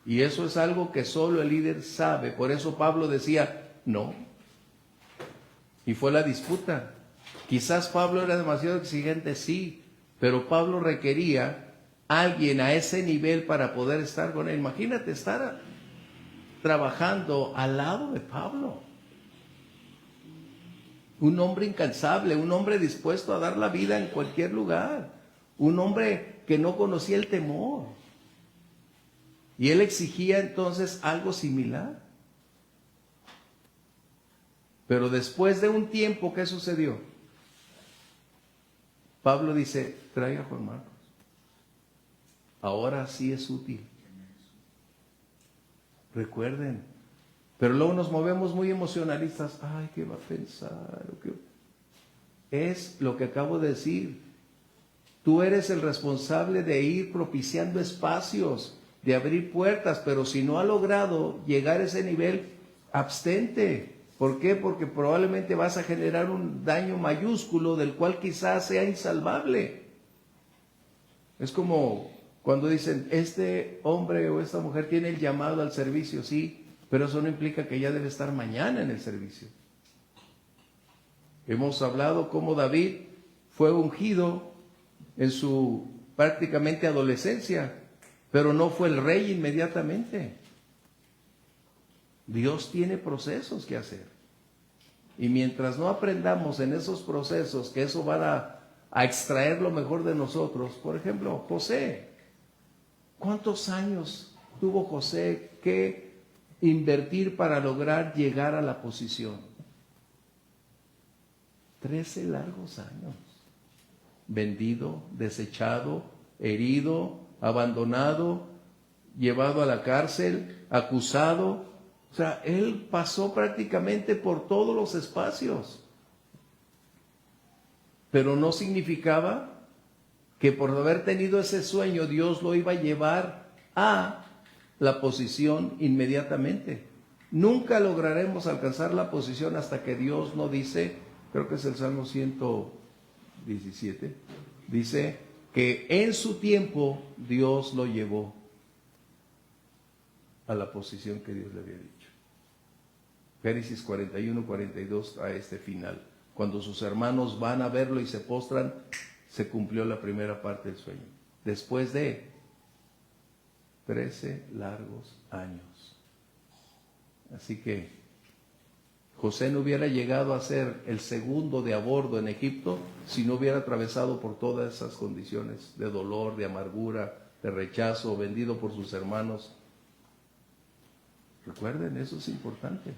Y eso es algo que solo el líder sabe. Por eso Pablo decía, no. Y fue la disputa. Quizás Pablo era demasiado exigente, sí, pero Pablo requería a alguien a ese nivel para poder estar con él. Imagínate estar trabajando al lado de Pablo. Un hombre incansable, un hombre dispuesto a dar la vida en cualquier lugar, un hombre que no conocía el temor. Y él exigía entonces algo similar. Pero después de un tiempo, ¿qué sucedió? Pablo dice, trae a Juan Marcos. Ahora sí es útil. Recuerden. Pero luego nos movemos muy emocionalistas. Ay, ¿qué va a pensar? Es lo que acabo de decir. Tú eres el responsable de ir propiciando espacios, de abrir puertas, pero si no ha logrado llegar a ese nivel, abstente. ¿Por qué? Porque probablemente vas a generar un daño mayúsculo del cual quizás sea insalvable. Es como cuando dicen, este hombre o esta mujer tiene el llamado al servicio, sí, pero eso no implica que ya debe estar mañana en el servicio. Hemos hablado cómo David fue ungido en su prácticamente adolescencia, pero no fue el rey inmediatamente. Dios tiene procesos que hacer. Y mientras no aprendamos en esos procesos que eso va a extraer lo mejor de nosotros, por ejemplo, José. ¿Cuántos años tuvo José que invertir para lograr llegar a la posición? 13 largos años. Vendido, desechado, herido, abandonado, llevado a la cárcel, acusado. O sea, él pasó prácticamente por todos los espacios. Pero no significaba que por haber tenido ese sueño Dios lo iba a llevar a la posición inmediatamente. Nunca lograremos alcanzar la posición hasta que Dios no dice, creo que es el Salmo 117, dice que en su tiempo Dios lo llevó a la posición que Dios le había dicho. Génesis 41, 42 a este final. Cuando sus hermanos van a verlo y se postran, se cumplió la primera parte del sueño. Después de 13 largos años. Así que José no hubiera llegado a ser el segundo de a bordo en Egipto si no hubiera atravesado por todas esas condiciones de dolor, de amargura, de rechazo, vendido por sus hermanos. Recuerden, eso es importante.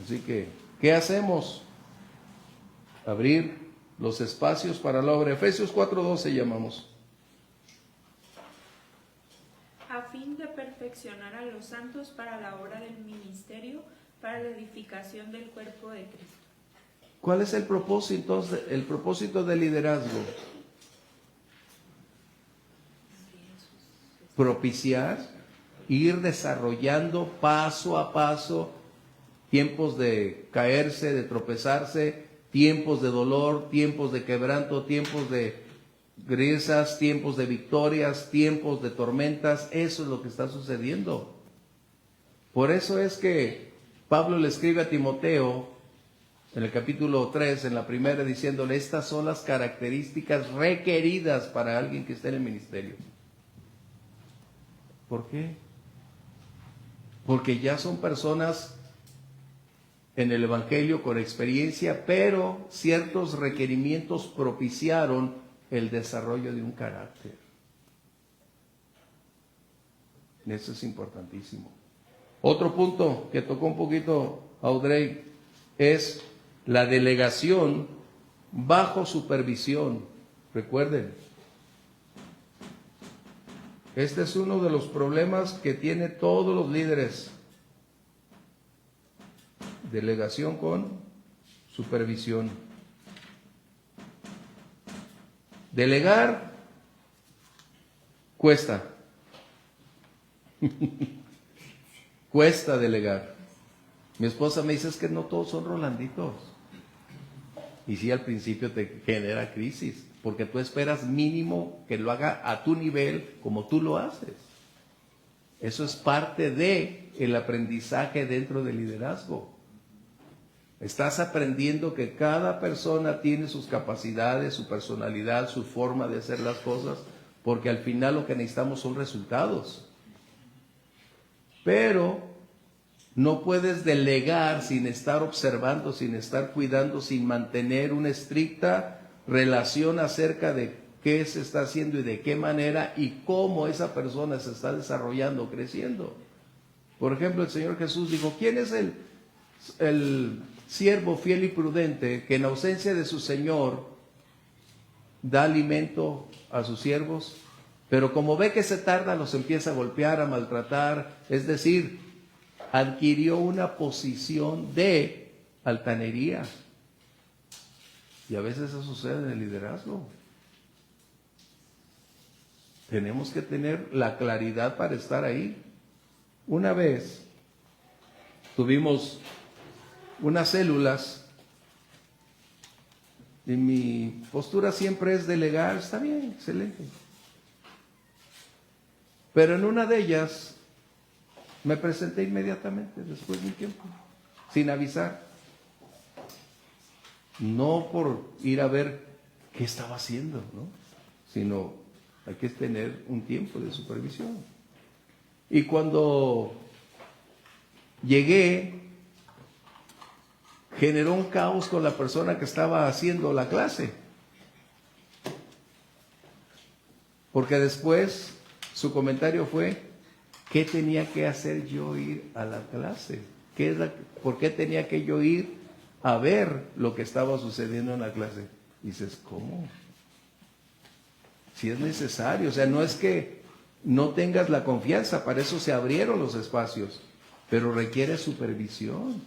Así que, ¿qué hacemos? Abrir los espacios para la obra. Efesios 4:12 llamamos. A fin de perfeccionar a los santos para la obra del ministerio, para la edificación del cuerpo de Cristo. ¿Cuál es el propósito? El propósito del liderazgo. propiciar, ir desarrollando paso a paso tiempos de caerse, de tropezarse, tiempos de dolor, tiempos de quebranto, tiempos de risas, tiempos de victorias, tiempos de tormentas. Eso es lo que está sucediendo. Por eso es que Pablo le escribe a Timoteo en el capítulo 3, en la primera, diciéndole, estas son las características requeridas para alguien que esté en el ministerio. ¿Por qué? Porque ya son personas en el Evangelio con experiencia, pero ciertos requerimientos propiciaron el desarrollo de un carácter. Eso es importantísimo. Otro punto que tocó un poquito Audrey es la delegación bajo supervisión. Recuerden, este es uno de los problemas que tiene todos los líderes. Delegación con supervisión. Delegar cuesta. Cuesta delegar. Mi esposa me dice, es que no todos son Rolanditos. Y sí, al principio te genera crisis, porque tú esperas mínimo que lo haga a tu nivel como tú lo haces. Eso es parte de el aprendizaje dentro del liderazgo. Estás aprendiendo que cada persona tiene sus capacidades, su personalidad, su forma de hacer las cosas, porque al final lo que necesitamos son resultados. Pero no puedes delegar sin estar observando, sin estar cuidando, sin mantener una estricta relación acerca de qué se está haciendo y de qué manera y cómo esa persona se está desarrollando, creciendo. Por ejemplo, el Señor Jesús dijo, ¿quién es el siervo fiel y prudente que en ausencia de su Señor da alimento a sus siervos? Pero como ve que se tarda, los empieza a golpear, a maltratar, es decir, adquirió una posición de altanería. Y a veces eso sucede en el liderazgo. Tenemos que tener la claridad para estar ahí. Una vez tuvimos unas células y mi postura siempre es delegar, está bien, excelente. Pero en una de ellas me presenté inmediatamente, después de un tiempo, sin avisar. No por ir a ver qué estaba haciendo, ¿no? Sino hay que tener un tiempo de supervisión. Y cuando llegué, generó un caos con la persona que estaba haciendo la clase. Porque después su comentario fue, ¿qué tenía que hacer yo ir a la clase? ¿Por qué tenía que yo ir a ver lo que estaba sucediendo en la clase? Y dices, ¿cómo? Si es necesario, o sea, no es que no tengas la confianza, para eso se abrieron los espacios, pero requiere supervisión,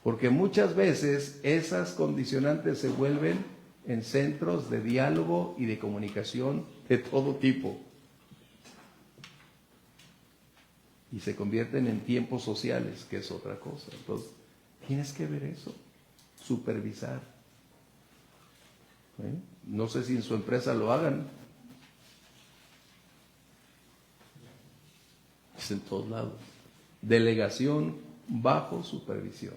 porque muchas veces esas condicionantes se vuelven en centros de diálogo y de comunicación de todo tipo. Y se convierten en tiempos sociales, que es otra cosa. Entonces, tienes que ver eso, supervisar. No sé si en su empresa lo hagan. Es en todos lados. Delegación bajo supervisión.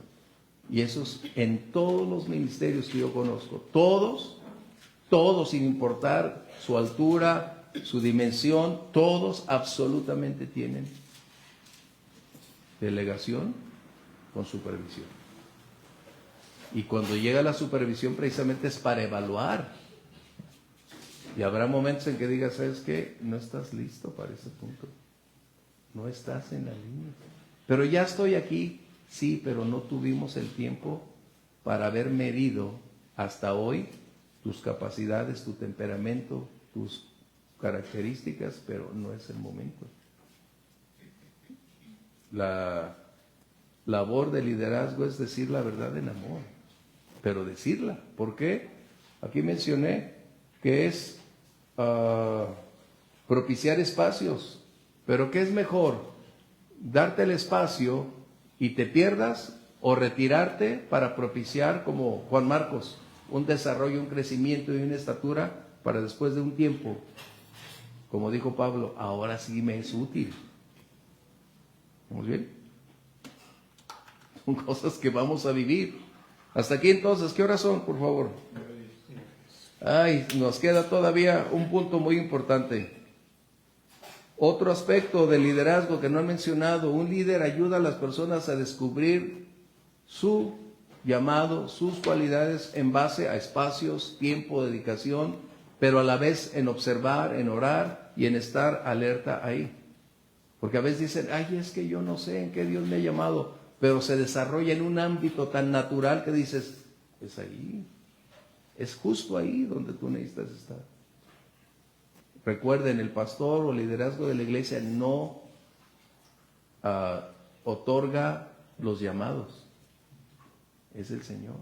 Y eso es en todos los ministerios que yo conozco. Todos sin importar su altura, su dimensión, todos absolutamente tienen delegación con supervisión. Y cuando llega la supervisión precisamente es para evaluar. Y habrá momentos en que digas, ¿sabes qué? No estás listo para ese punto. No estás en la línea. Pero ya estoy aquí, sí, pero no tuvimos el tiempo para haber medido hasta hoy tus capacidades, tu temperamento, tus características, pero no es el momento. La labor de liderazgo es decir la verdad en amor, pero decirla. ¿Por qué? Aquí mencioné que es propiciar espacios Pero ¿qué es mejor? ¿Darte el espacio y te pierdas o retirarte para propiciar, como Juan Marcos, un desarrollo, un crecimiento y una estatura para después de un tiempo, como dijo Pablo, ahora sí me es útil? ¿Estamos bien? Son cosas que vamos a vivir. Hasta aquí entonces, ¿qué horas son, por favor? Ay, nos queda todavía un punto muy importante. Otro aspecto del liderazgo que no he mencionado: un líder ayuda a las personas a descubrir su llamado, sus cualidades en base a espacios, tiempo, dedicación, pero a la vez en observar, en orar y en estar alerta ahí. Porque a veces dicen, ay, es que yo no sé en qué Dios me ha llamado, pero se desarrolla en un ámbito tan natural que dices, es ahí, es justo ahí donde tú necesitas estar. Recuerden, el pastor o liderazgo de la iglesia no otorga los llamados, es el Señor.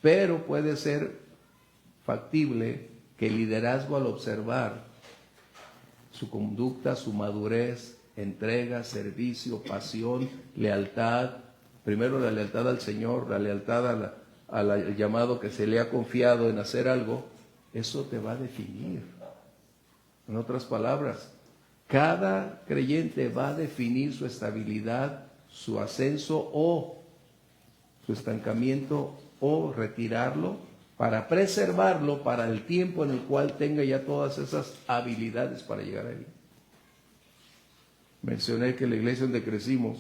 Pero puede ser factible que el liderazgo, al observar su conducta, su madurez, entrega, servicio, pasión, lealtad, primero la lealtad al Señor, la lealtad al llamado que se le ha confiado en hacer algo, eso te va a definir. En otras palabras, cada creyente va a definir su estabilidad, su ascenso o su estancamiento, o retirarlo para preservarlo para el tiempo en el cual tenga ya todas esas habilidades para llegar ahí. Mencioné que la iglesia donde crecimos,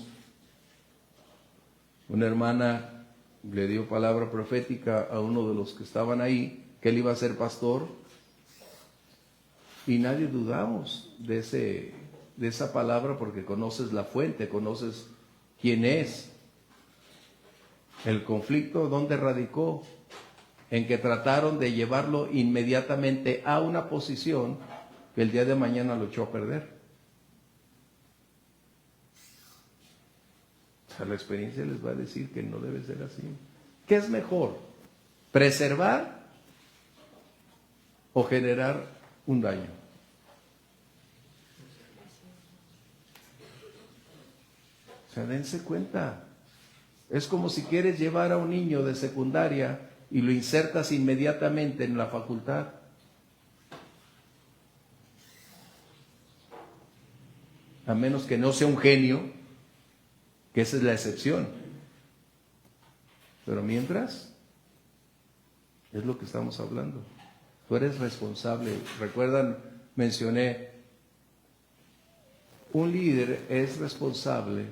una hermana le dio palabra profética a uno de los que estaban ahí, que él iba a ser pastor, y nadie dudamos de esa palabra, porque conoces la fuente, conoces quién es. El conflicto, ¿dónde radicó? En que trataron de llevarlo inmediatamente a una posición que el día de mañana lo echó a perder. O sea, la experiencia les va a decir que no debe ser así. ¿Qué es mejor? ¿Preservar o generar un daño? O sea, dense cuenta. Es como si quieres llevar a un niño de secundaria y lo insertas inmediatamente en la facultad. A menos que no sea un genio, que esa es la excepción. Pero mientras, es lo que estamos hablando. Tú eres responsable. Recuerdan, mencioné, un líder es responsable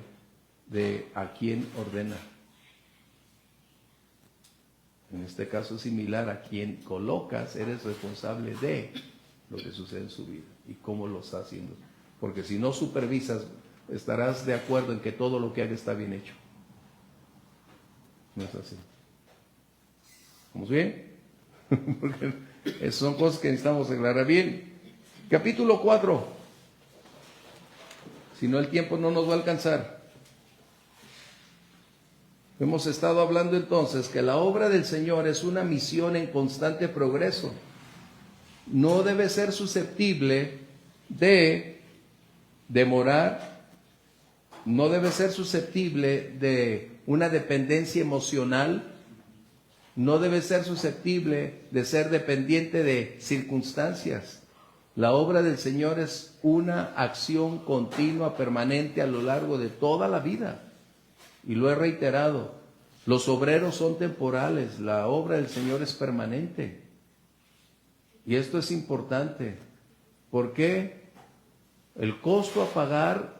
de a quién ordena. En este caso es similar: a quien colocas, eres responsable de lo que sucede en su vida y cómo lo está haciendo. Porque si no supervisas, estarás de acuerdo en que todo lo que haga está bien hecho. No es así. ¿Vamos bien? Porque esas son cosas que necesitamos aclarar bien. Capítulo 4. Si no, el tiempo no nos va a alcanzar. Hemos estado hablando entonces que la obra del Señor es una misión en constante progreso. No debe ser susceptible de demorar, no debe ser susceptible de una dependencia emocional, no debe ser susceptible de ser dependiente de circunstancias. La obra del Señor es una acción continua, permanente a lo largo de toda la vida. Y lo he reiterado, los obreros son temporales, la obra del Señor es permanente. Y esto es importante, porque el costo a pagar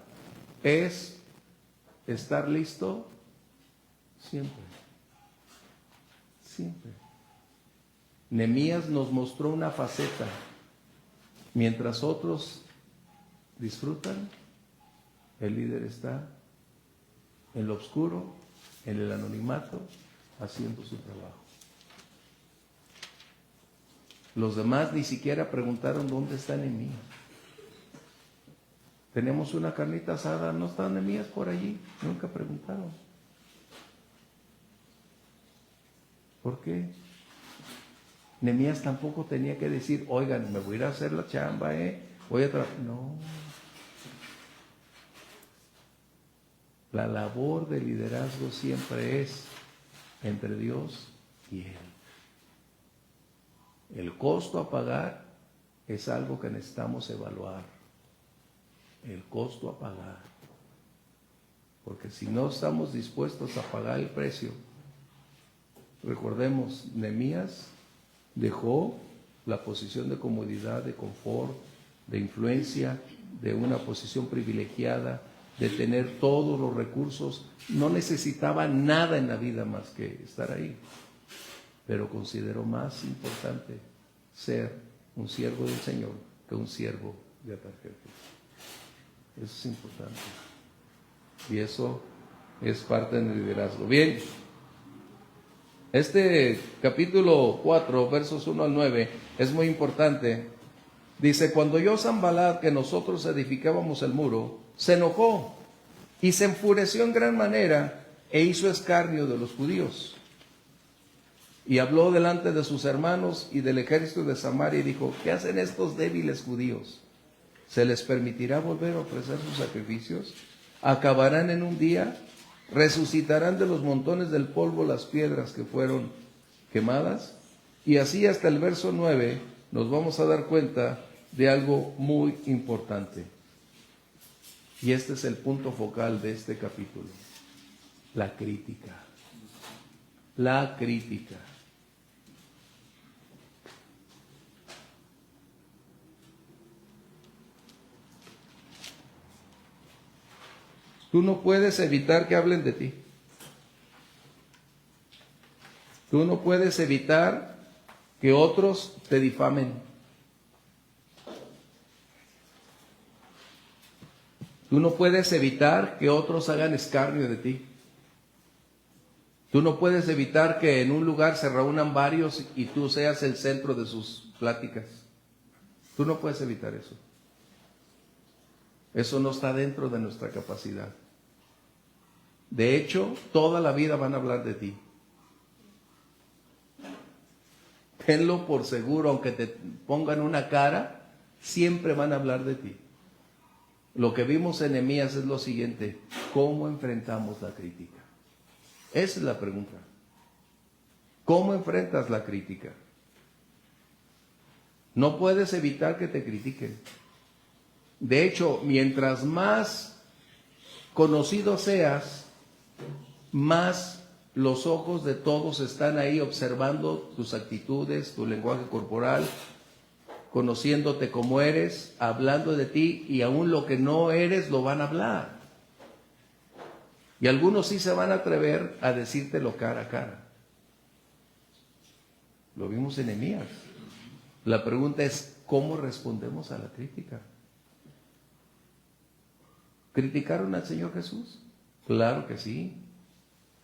es estar listo siempre. Siempre. Nehemías nos mostró una faceta. Mientras otros disfrutan, el líder está en lo oscuro, en el anonimato, haciendo su trabajo. Los demás ni siquiera preguntaron dónde está Nehemías. Tenemos una carnita asada, ¿no está Nehemías por allí? Nunca preguntaron. ¿Por qué? Nehemías tampoco tenía que decir, oigan, me voy a ir a hacer la chamba, voy a trabajar. No. La labor de liderazgo siempre es entre Dios y Él. El costo a pagar es algo que necesitamos evaluar. El costo a pagar. Porque si no estamos dispuestos a pagar el precio, recordemos, Nehemías dejó la posición de comodidad, de confort, de influencia, de una posición privilegiada, de tener todos los recursos. No necesitaba nada en la vida más que estar ahí. Pero consideró más importante ser un siervo del Señor que un siervo de Artajerjes. Eso es importante. Y eso es parte del liderazgo. Bien, este capítulo 4, versos 1 al 9, es muy importante. Dice, cuando oyó Sanballat que nosotros edificábamos el muro, se enojó y se enfureció en gran manera e hizo escarnio de los judíos. Y habló delante de sus hermanos y del ejército de Samaria y dijo, ¿qué hacen estos débiles judíos? ¿Se les permitirá volver a ofrecer sus sacrificios? ¿Acabarán en un día? ¿Resucitarán de los montones del polvo las piedras que fueron quemadas? Y así hasta el verso 9 nos vamos a dar cuenta de algo muy importante. Y este es el punto focal de este capítulo. La crítica. La crítica. Tú no puedes evitar que hablen de ti. Tú no puedes evitar que otros te difamen. Tú no puedes evitar que otros hagan escarnio de ti. Tú no puedes evitar que en un lugar se reúnan varios y tú seas el centro de sus pláticas. Tú no puedes evitar eso. Eso no está dentro de nuestra capacidad. De hecho, toda la vida van a hablar de ti. Tenlo por seguro, aunque te pongan una cara, siempre van a hablar de ti. Lo que vimos en Nehemías es lo siguiente: ¿cómo enfrentamos la crítica? Esa es la pregunta. ¿Cómo enfrentas la crítica? No puedes evitar que te critiquen. De hecho, mientras más conocido seas, más los ojos de todos están ahí observando tus actitudes, tu lenguaje corporal, conociéndote como eres, hablando de ti, y aún lo que no eres lo van a hablar. Y algunos sí se van a atrever a decírtelo cara a cara. Lo vimos en Nehemías. La pregunta es, ¿cómo respondemos a la crítica? ¿Criticaron al Señor Jesús? Claro que sí.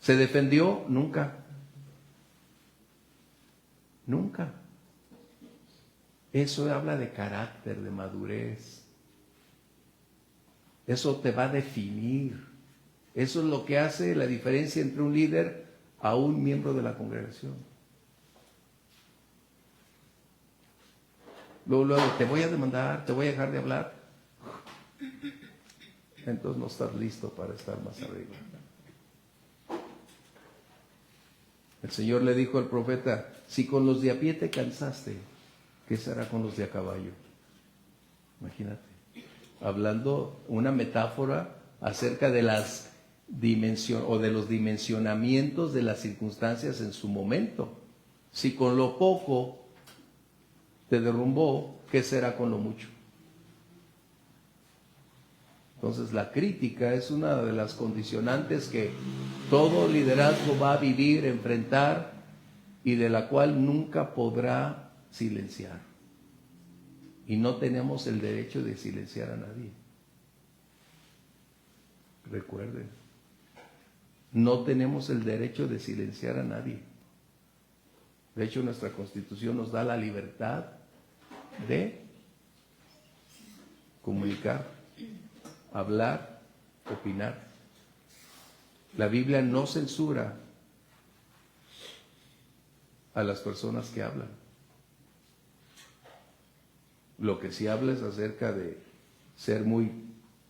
¿Se defendió? Nunca. Nunca. Eso habla de carácter, de madurez. Eso te va a definir. Eso es lo que hace la diferencia entre un líder a un miembro de la congregación. Luego, te voy a demandar, te voy a dejar de hablar. Entonces no estás listo para estar más arriba. El Señor le dijo al profeta, si con los de a pie te cansaste, ¿qué será con los de a caballo? Imagínate, hablando una metáfora acerca de las de los dimensionamientos de las circunstancias en su momento. Si con lo poco te derrumbó, ¿qué será con lo mucho? Entonces la crítica es una de las condicionantes que todo liderazgo va a vivir, enfrentar, y de la cual nunca podrá silenciar. Y no tenemos el derecho de silenciar a nadie. Recuerden, no tenemos el derecho de silenciar a nadie. De hecho, nuestra Constitución nos da la libertad de comunicar, hablar, opinar. La Biblia no censura a las personas que hablan. Lo que sí habla es acerca de ser muy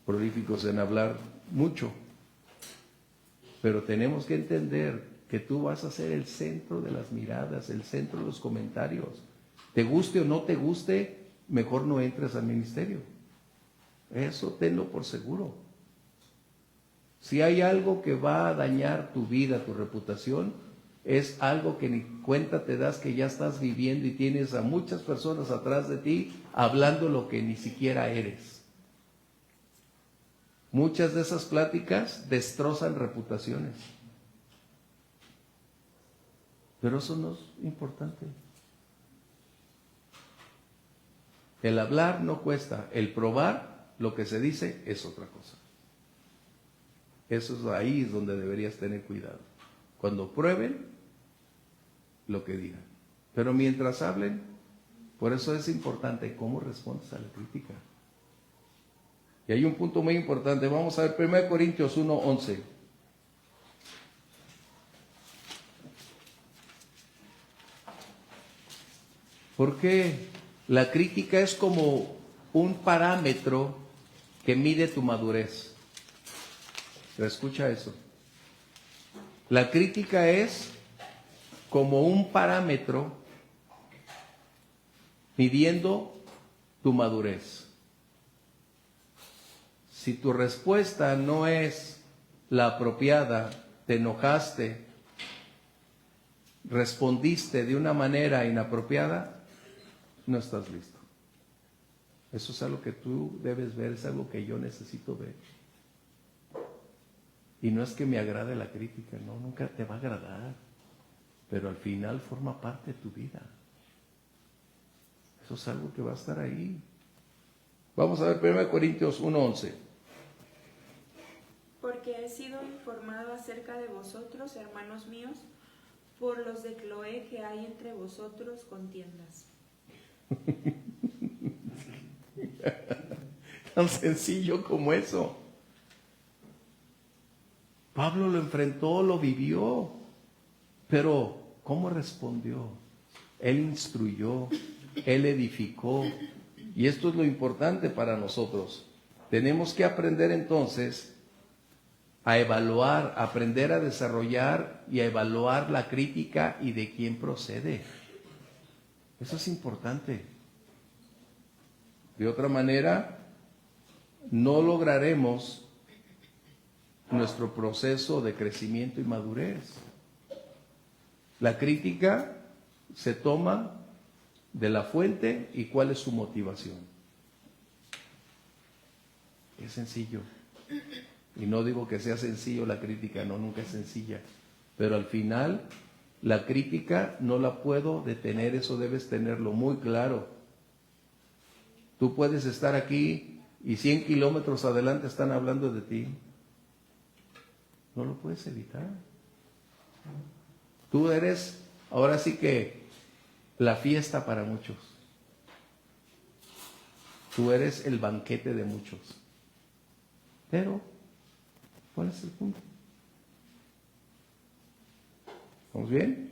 prolíficos en hablar mucho. Pero tenemos que entender que tú vas a ser el centro de las miradas, el centro de los comentarios. Te guste o no te guste, mejor no entres al ministerio. Eso tenlo por seguro. Si hay algo que va a dañar tu vida, tu reputación, es algo que ni cuenta te das que ya estás viviendo y tienes a muchas personas atrás de ti hablando lo que ni siquiera eres. Muchas de esas pláticas destrozan reputaciones. Pero eso no es importante. El hablar no cuesta, el probar lo que se dice es otra cosa. Eso es ahí es donde deberías tener cuidado. Cuando prueben lo que digan. Pero mientras hablen, por eso es importante cómo respondes a la crítica. Y hay un punto muy importante. Vamos a ver 1 Corintios 1:11. Porque la crítica es como un parámetro que mide tu madurez. ¿Pero escucha eso? La crítica es como un parámetro midiendo tu madurez. Si tu respuesta no es la apropiada, te enojaste, respondiste de una manera inapropiada, no estás listo. Eso es algo que tú debes ver, es algo que yo necesito ver. Y no es que me agrade la crítica, no, nunca te va a agradar, pero al final forma parte de tu vida. Eso es algo que va a estar ahí. Vamos a ver 1 Corintios 1:11. Porque he sido informado acerca de vosotros, hermanos míos, por los de Cloé, que hay entre vosotros contiendas. Tan sencillo como eso. Pablo lo enfrentó, lo vivió, pero ¿cómo respondió? Él instruyó, él edificó, y esto es lo importante para nosotros. Tenemos que aprender entonces a evaluar, aprender a desarrollar y a evaluar la crítica y de quién procede. Eso es importante. De otra manera, no lograremos nuestro proceso de crecimiento y madurez. La crítica se toma de la fuente y cuál es su motivación. Es sencillo. Y no digo que sea sencillo la crítica, no, nunca es sencilla. Pero al final, la crítica no la puedo detener, eso debes tenerlo muy claro. Tú puedes estar aquí y 100 kilómetros adelante están hablando de ti. No lo puedes evitar. Tú eres, ahora sí que, la fiesta para muchos. Tú eres el banquete de muchos. Pero, ¿cuál es el punto? ¿Vamos bien?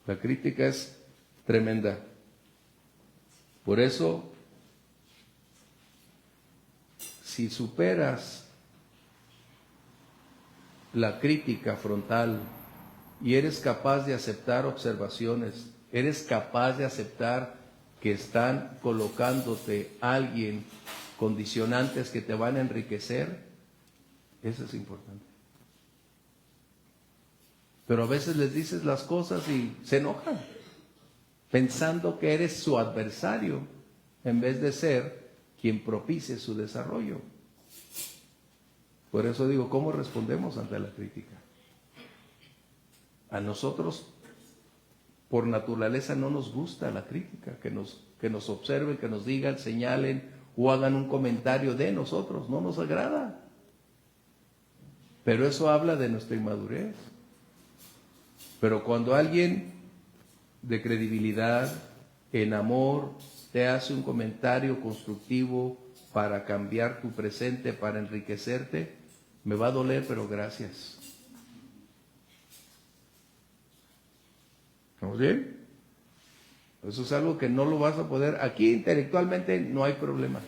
La crítica es tremenda. Por eso, si superas la crítica frontal y eres capaz de aceptar observaciones, eres capaz de aceptar que están colocándote alguien, condicionantes que te van a enriquecer, eso es importante. Pero a veces les dices las cosas y se enojan, pensando que eres su adversario, en vez de ser quien propicie su desarrollo. Por eso digo, ¿cómo respondemos ante la crítica? A nosotros, por naturaleza, no nos gusta la crítica, que nos observen, que nos digan, señalen o hagan un comentario de nosotros, no nos agrada. Pero eso habla de nuestra inmadurez. Pero cuando alguien de credibilidad, en amor, te hace un comentario constructivo para cambiar tu presente, para enriquecerte, me va a doler, pero gracias. ¿Estamos bien? Eso es algo que no lo vas a poder. Aquí intelectualmente no hay problema.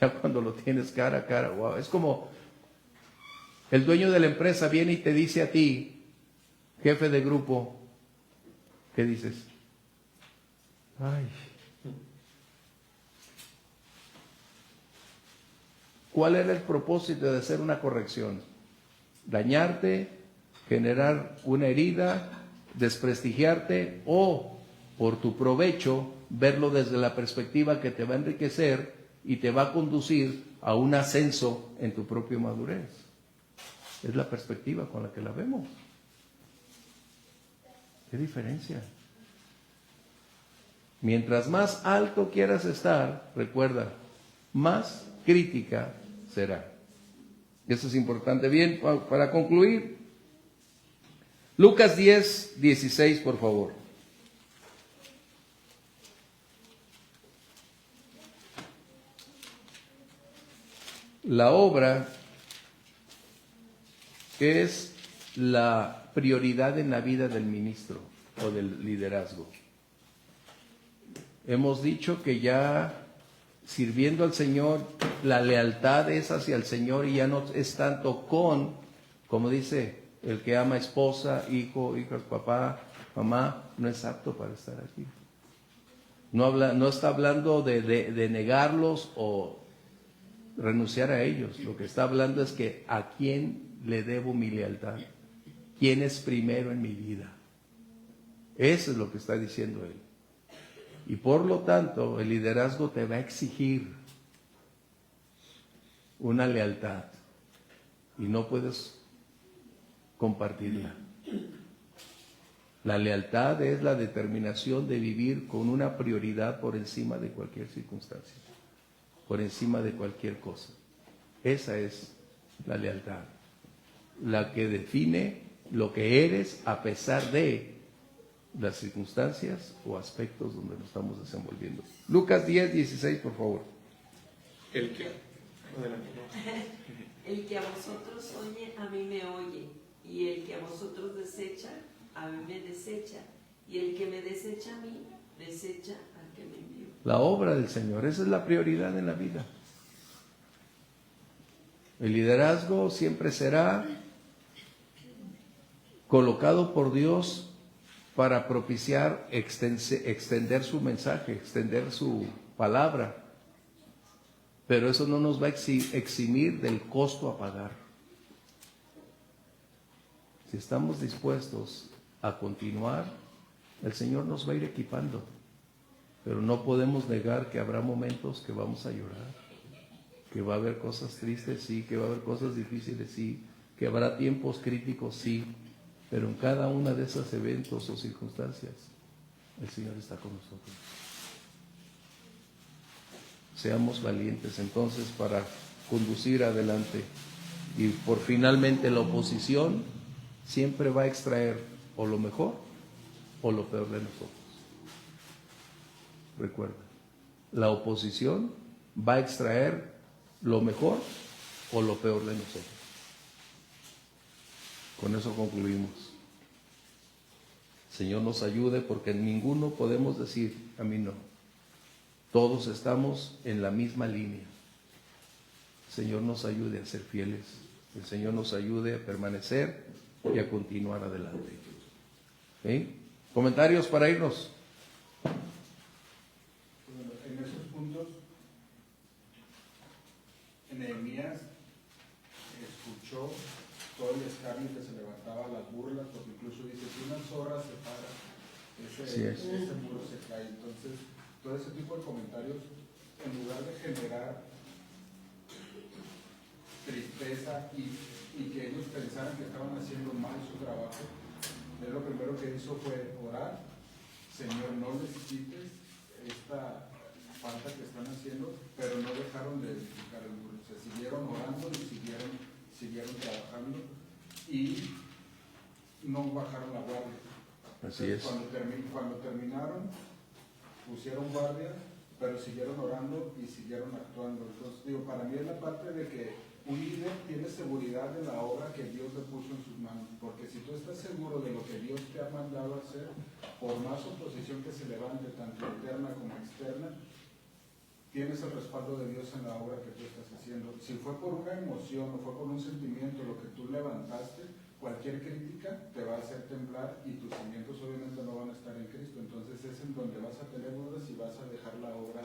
Ya cuando lo tienes cara a cara, wow, es como El dueño de la empresa viene y te dice a ti, jefe de grupo, ¿qué dices? Ay. ¿Cuál era el propósito de hacer una corrección? ¿Dañarte, generar una herida, desprestigiarte o, por tu provecho, verlo desde la perspectiva que te va a enriquecer y te va a conducir a un ascenso en tu propia madurez? Es la perspectiva con la que la vemos. ¿Qué diferencia? Mientras más alto quieras estar, recuerda, más crítica será. Eso es importante. Bien, para concluir, Lucas 10, 16, por favor. La obra es la prioridad en la vida del ministro o del liderazgo. Hemos dicho que ya sirviendo al Señor, la lealtad es hacia el Señor y ya no es tanto con, como dice, el que ama esposa, hijo, hijas, papá, mamá, no es apto para estar aquí. No está hablando de negarlos o renunciar a ellos. Lo que está hablando es que a quién le debo mi lealtad, quién es primero en mi vida. Eso es lo que está diciendo él. Y por lo tanto, el liderazgo te va a exigir una lealtad y no puedes compartirla. La lealtad es la determinación de vivir con una prioridad por encima de cualquier circunstancia, por encima de cualquier cosa. Esa es la lealtad, la que define lo que eres a pesar de las circunstancias o aspectos donde nos estamos desenvolviendo. Lucas 10, 16, por favor. El que El que a vosotros oye, a mí me oye, y el que a vosotros desecha, a mí me desecha, y el que me desecha a mí, desecha al que me envió. La obra del Señor, esa es la prioridad en la vida. El liderazgo siempre será colocado por Dios para propiciar, extender su mensaje, extender su palabra. Pero eso no nos va a eximir del costo a pagar. Si estamos dispuestos a continuar, el Señor nos va a ir equipando. Pero no podemos negar que habrá momentos que vamos a llorar, que va a haber cosas tristes, sí, que va a haber cosas difíciles, sí, que habrá tiempos críticos, sí. Pero en cada una de esos eventos o circunstancias, el Señor está con nosotros. Seamos valientes entonces para conducir adelante. Y por finalmente la oposición siempre va a extraer o lo mejor o lo peor de nosotros. Recuerda, la oposición va a extraer lo mejor o lo peor de nosotros. Con eso concluimos. Señor nos ayude porque en ninguno podemos decir, a mí no. Todos estamos en la misma línea. Señor nos ayude a ser fieles. El Señor nos ayude a permanecer y a continuar adelante. ¿Sí? ¿Comentarios para irnos? Bueno, en esos puntos, Nehemías escuchó todo el escarnio que se levantaba, las burlas, porque incluso dice, si una zorra se para, ese muro se cae. Entonces, todo ese tipo de comentarios, en lugar de generar tristeza y que ellos pensaran que estaban haciendo mal su trabajo, él lo primero que hizo fue orar: Señor, no les quites esta falta que están haciendo, pero no dejaron de edificar el muro. Se siguieron orando y siguieron trabajando y no bajaron la guardia. Así es. Cuando terminaron, pusieron guardia, pero siguieron orando y siguieron actuando. Entonces, para mí es la parte de que un líder tiene seguridad de la obra que Dios le puso en sus manos, porque si tú estás seguro de lo que Dios te ha mandado hacer, por más oposición que se levante, tanto interna como externa, tienes el respaldo de Dios en la obra que tú estás haciendo. Si fue por una emoción o fue por un sentimiento lo que tú levantaste, cualquier crítica te va a hacer temblar y tus cimientos obviamente no van a estar en Cristo. Entonces es en donde vas a tener dudas y vas a dejar la obra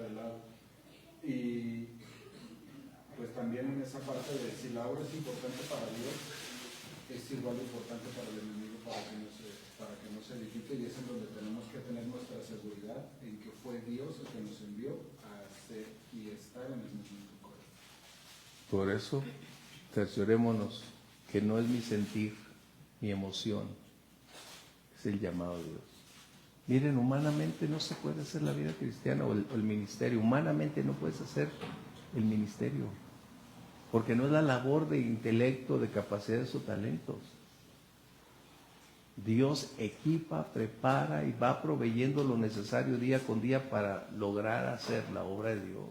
de lado. Y pues también en esa parte de si la obra es importante para Dios, es igual de importante para el enemigo para que no se edifique, y es en donde tenemos que tener nuestra seguridad en que fue Dios el que nos envió a hacer y estar en el momento correcto. Por eso, cerciorémonos que no es mi sentir, mi emoción, es el llamado de Dios. Miren, humanamente no se puede hacer la vida cristiana o el ministerio, humanamente no puedes hacer el ministerio, porque no es la labor de intelecto, de capacidades o talentos. Dios equipa, prepara y va proveyendo lo necesario día con día para lograr hacer la obra de Dios.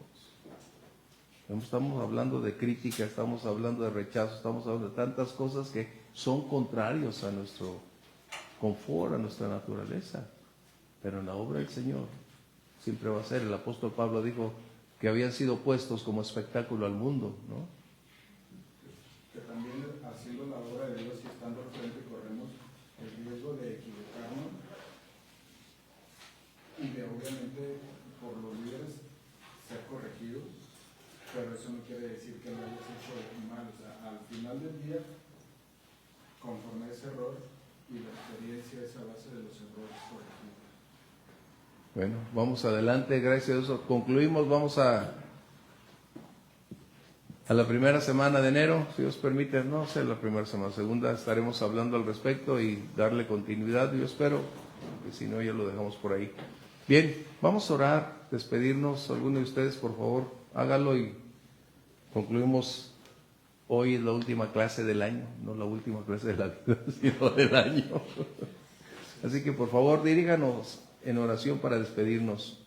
Estamos hablando de crítica, estamos hablando de rechazo, estamos hablando de tantas cosas que son contrarios a nuestro confort, a nuestra naturaleza. Pero en la obra del Señor siempre va a ser. El apóstol Pablo dijo que habían sido puestos como espectáculo al mundo, ¿no? Que también haciendo la obra de Dios y estando al frente corremos el riesgo de equivocarnos y de obviamente por los líderes ser corregidos, pero eso no quiere decir que lo hayas hecho mal. O sea, al final del día, conforme a ese error y la experiencia es a base de los errores corregidos. Bueno, vamos adelante, gracias a Dios. Concluimos, vamos a la primera semana de enero, si Dios permite, no sé la primera semana, segunda estaremos hablando al respecto y darle continuidad, yo espero, que si no ya lo dejamos por ahí. Bien, vamos a orar, despedirnos, alguno de ustedes por favor, hágalo y concluimos. Hoy es la última clase del año, no la última clase de la vida, sino del año. Así que por favor diríganos en oración para despedirnos.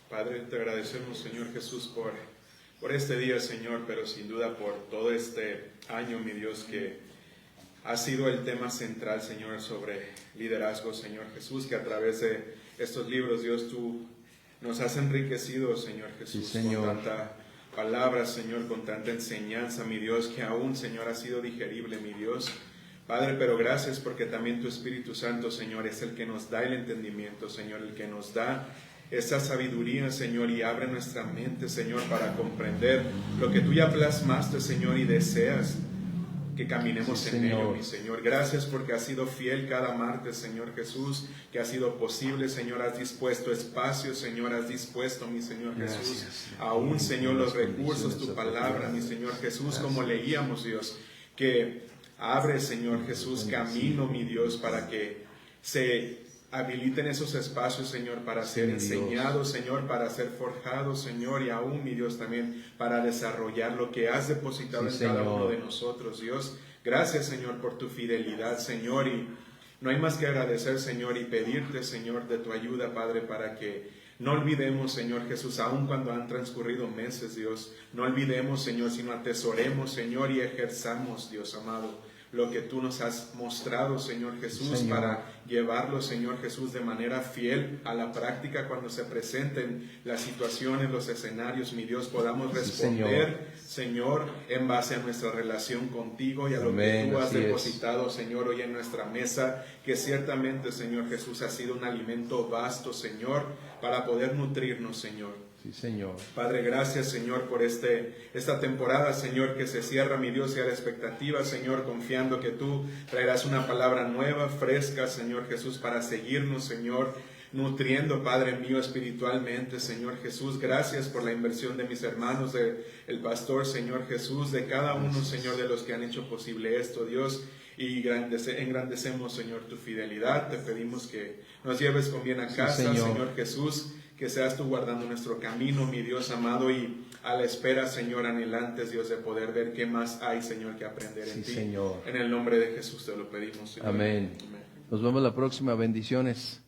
Padre, te agradecemos, Señor Jesús, por este día, Señor, pero sin duda por todo este año, mi Dios, que ha sido el tema central, Señor, sobre liderazgo, Señor Jesús, que a través de estos libros, Dios, tú nos has enriquecido, Señor Jesús, sí, Señor, con tanta palabra, Señor, con tanta enseñanza, mi Dios, que aún, Señor, ha sido digerible, mi Dios. Padre, pero gracias porque también tu Espíritu Santo, Señor, es el que nos da el entendimiento, Señor, el que nos da esa sabiduría, Señor, y abre nuestra mente, Señor, para comprender lo que tú ya plasmaste, Señor, y deseas que caminemos sí, en ello, mi Señor. Gracias porque has sido fiel cada martes, Señor Jesús, que ha sido posible, Señor, has dispuesto espacio, Señor, has dispuesto, mi Señor Jesús, gracias, aún, Señor, los recursos, tu palabra, mi Señor Jesús, como leíamos, Dios, que abre, Señor Jesús, camino, mi Dios, para que se habiliten esos espacios, Señor, para ser enseñados, Señor, para ser forjados, Señor, y aún, mi Dios, también para desarrollar lo que has depositado en cada uno de nosotros, Dios. Gracias, Señor, por tu fidelidad, Señor, y no hay más que agradecer, Señor, y pedirte, Señor, de tu ayuda, Padre, para que no olvidemos, Señor Jesús, aun cuando han transcurrido meses, Dios, no olvidemos, Señor, sino atesoremos, Señor, y ejerzamos, Dios amado, lo que tú nos has mostrado, Señor Jesús, Señor, para llevarlo, Señor Jesús, de manera fiel a la práctica cuando se presenten las situaciones, los escenarios, mi Dios, podamos responder, Señor, en base a nuestra relación contigo y a lo que tú has depositado, Señor, hoy en nuestra mesa, que ciertamente, Señor Jesús, ha sido un alimento vasto, Señor, para poder nutrirnos, Señor. Sí, Señor. Padre, gracias, Señor, por esta temporada, Señor, que se cierra, mi Dios, y a la expectativa, Señor, confiando que tú traerás una palabra nueva, fresca, Señor Jesús, para seguirnos, Señor, nutriendo, Padre mío, espiritualmente, Señor Jesús. Gracias por la inversión de mis hermanos, del pastor, Señor Jesús, de cada uno, Señor, de los que han hecho posible esto, Dios. Y engrandecemos, Señor, tu fidelidad. Te pedimos que nos lleves con bien a casa, Señor Jesús, que seas tú guardando nuestro camino, mi Dios amado, y a la espera, Señor, anhelantes, Dios, de poder ver qué más hay, Señor, que aprender en ti. Señor. En el nombre de Jesús te lo pedimos, Señor. Amén. Nos vemos la próxima. Bendiciones.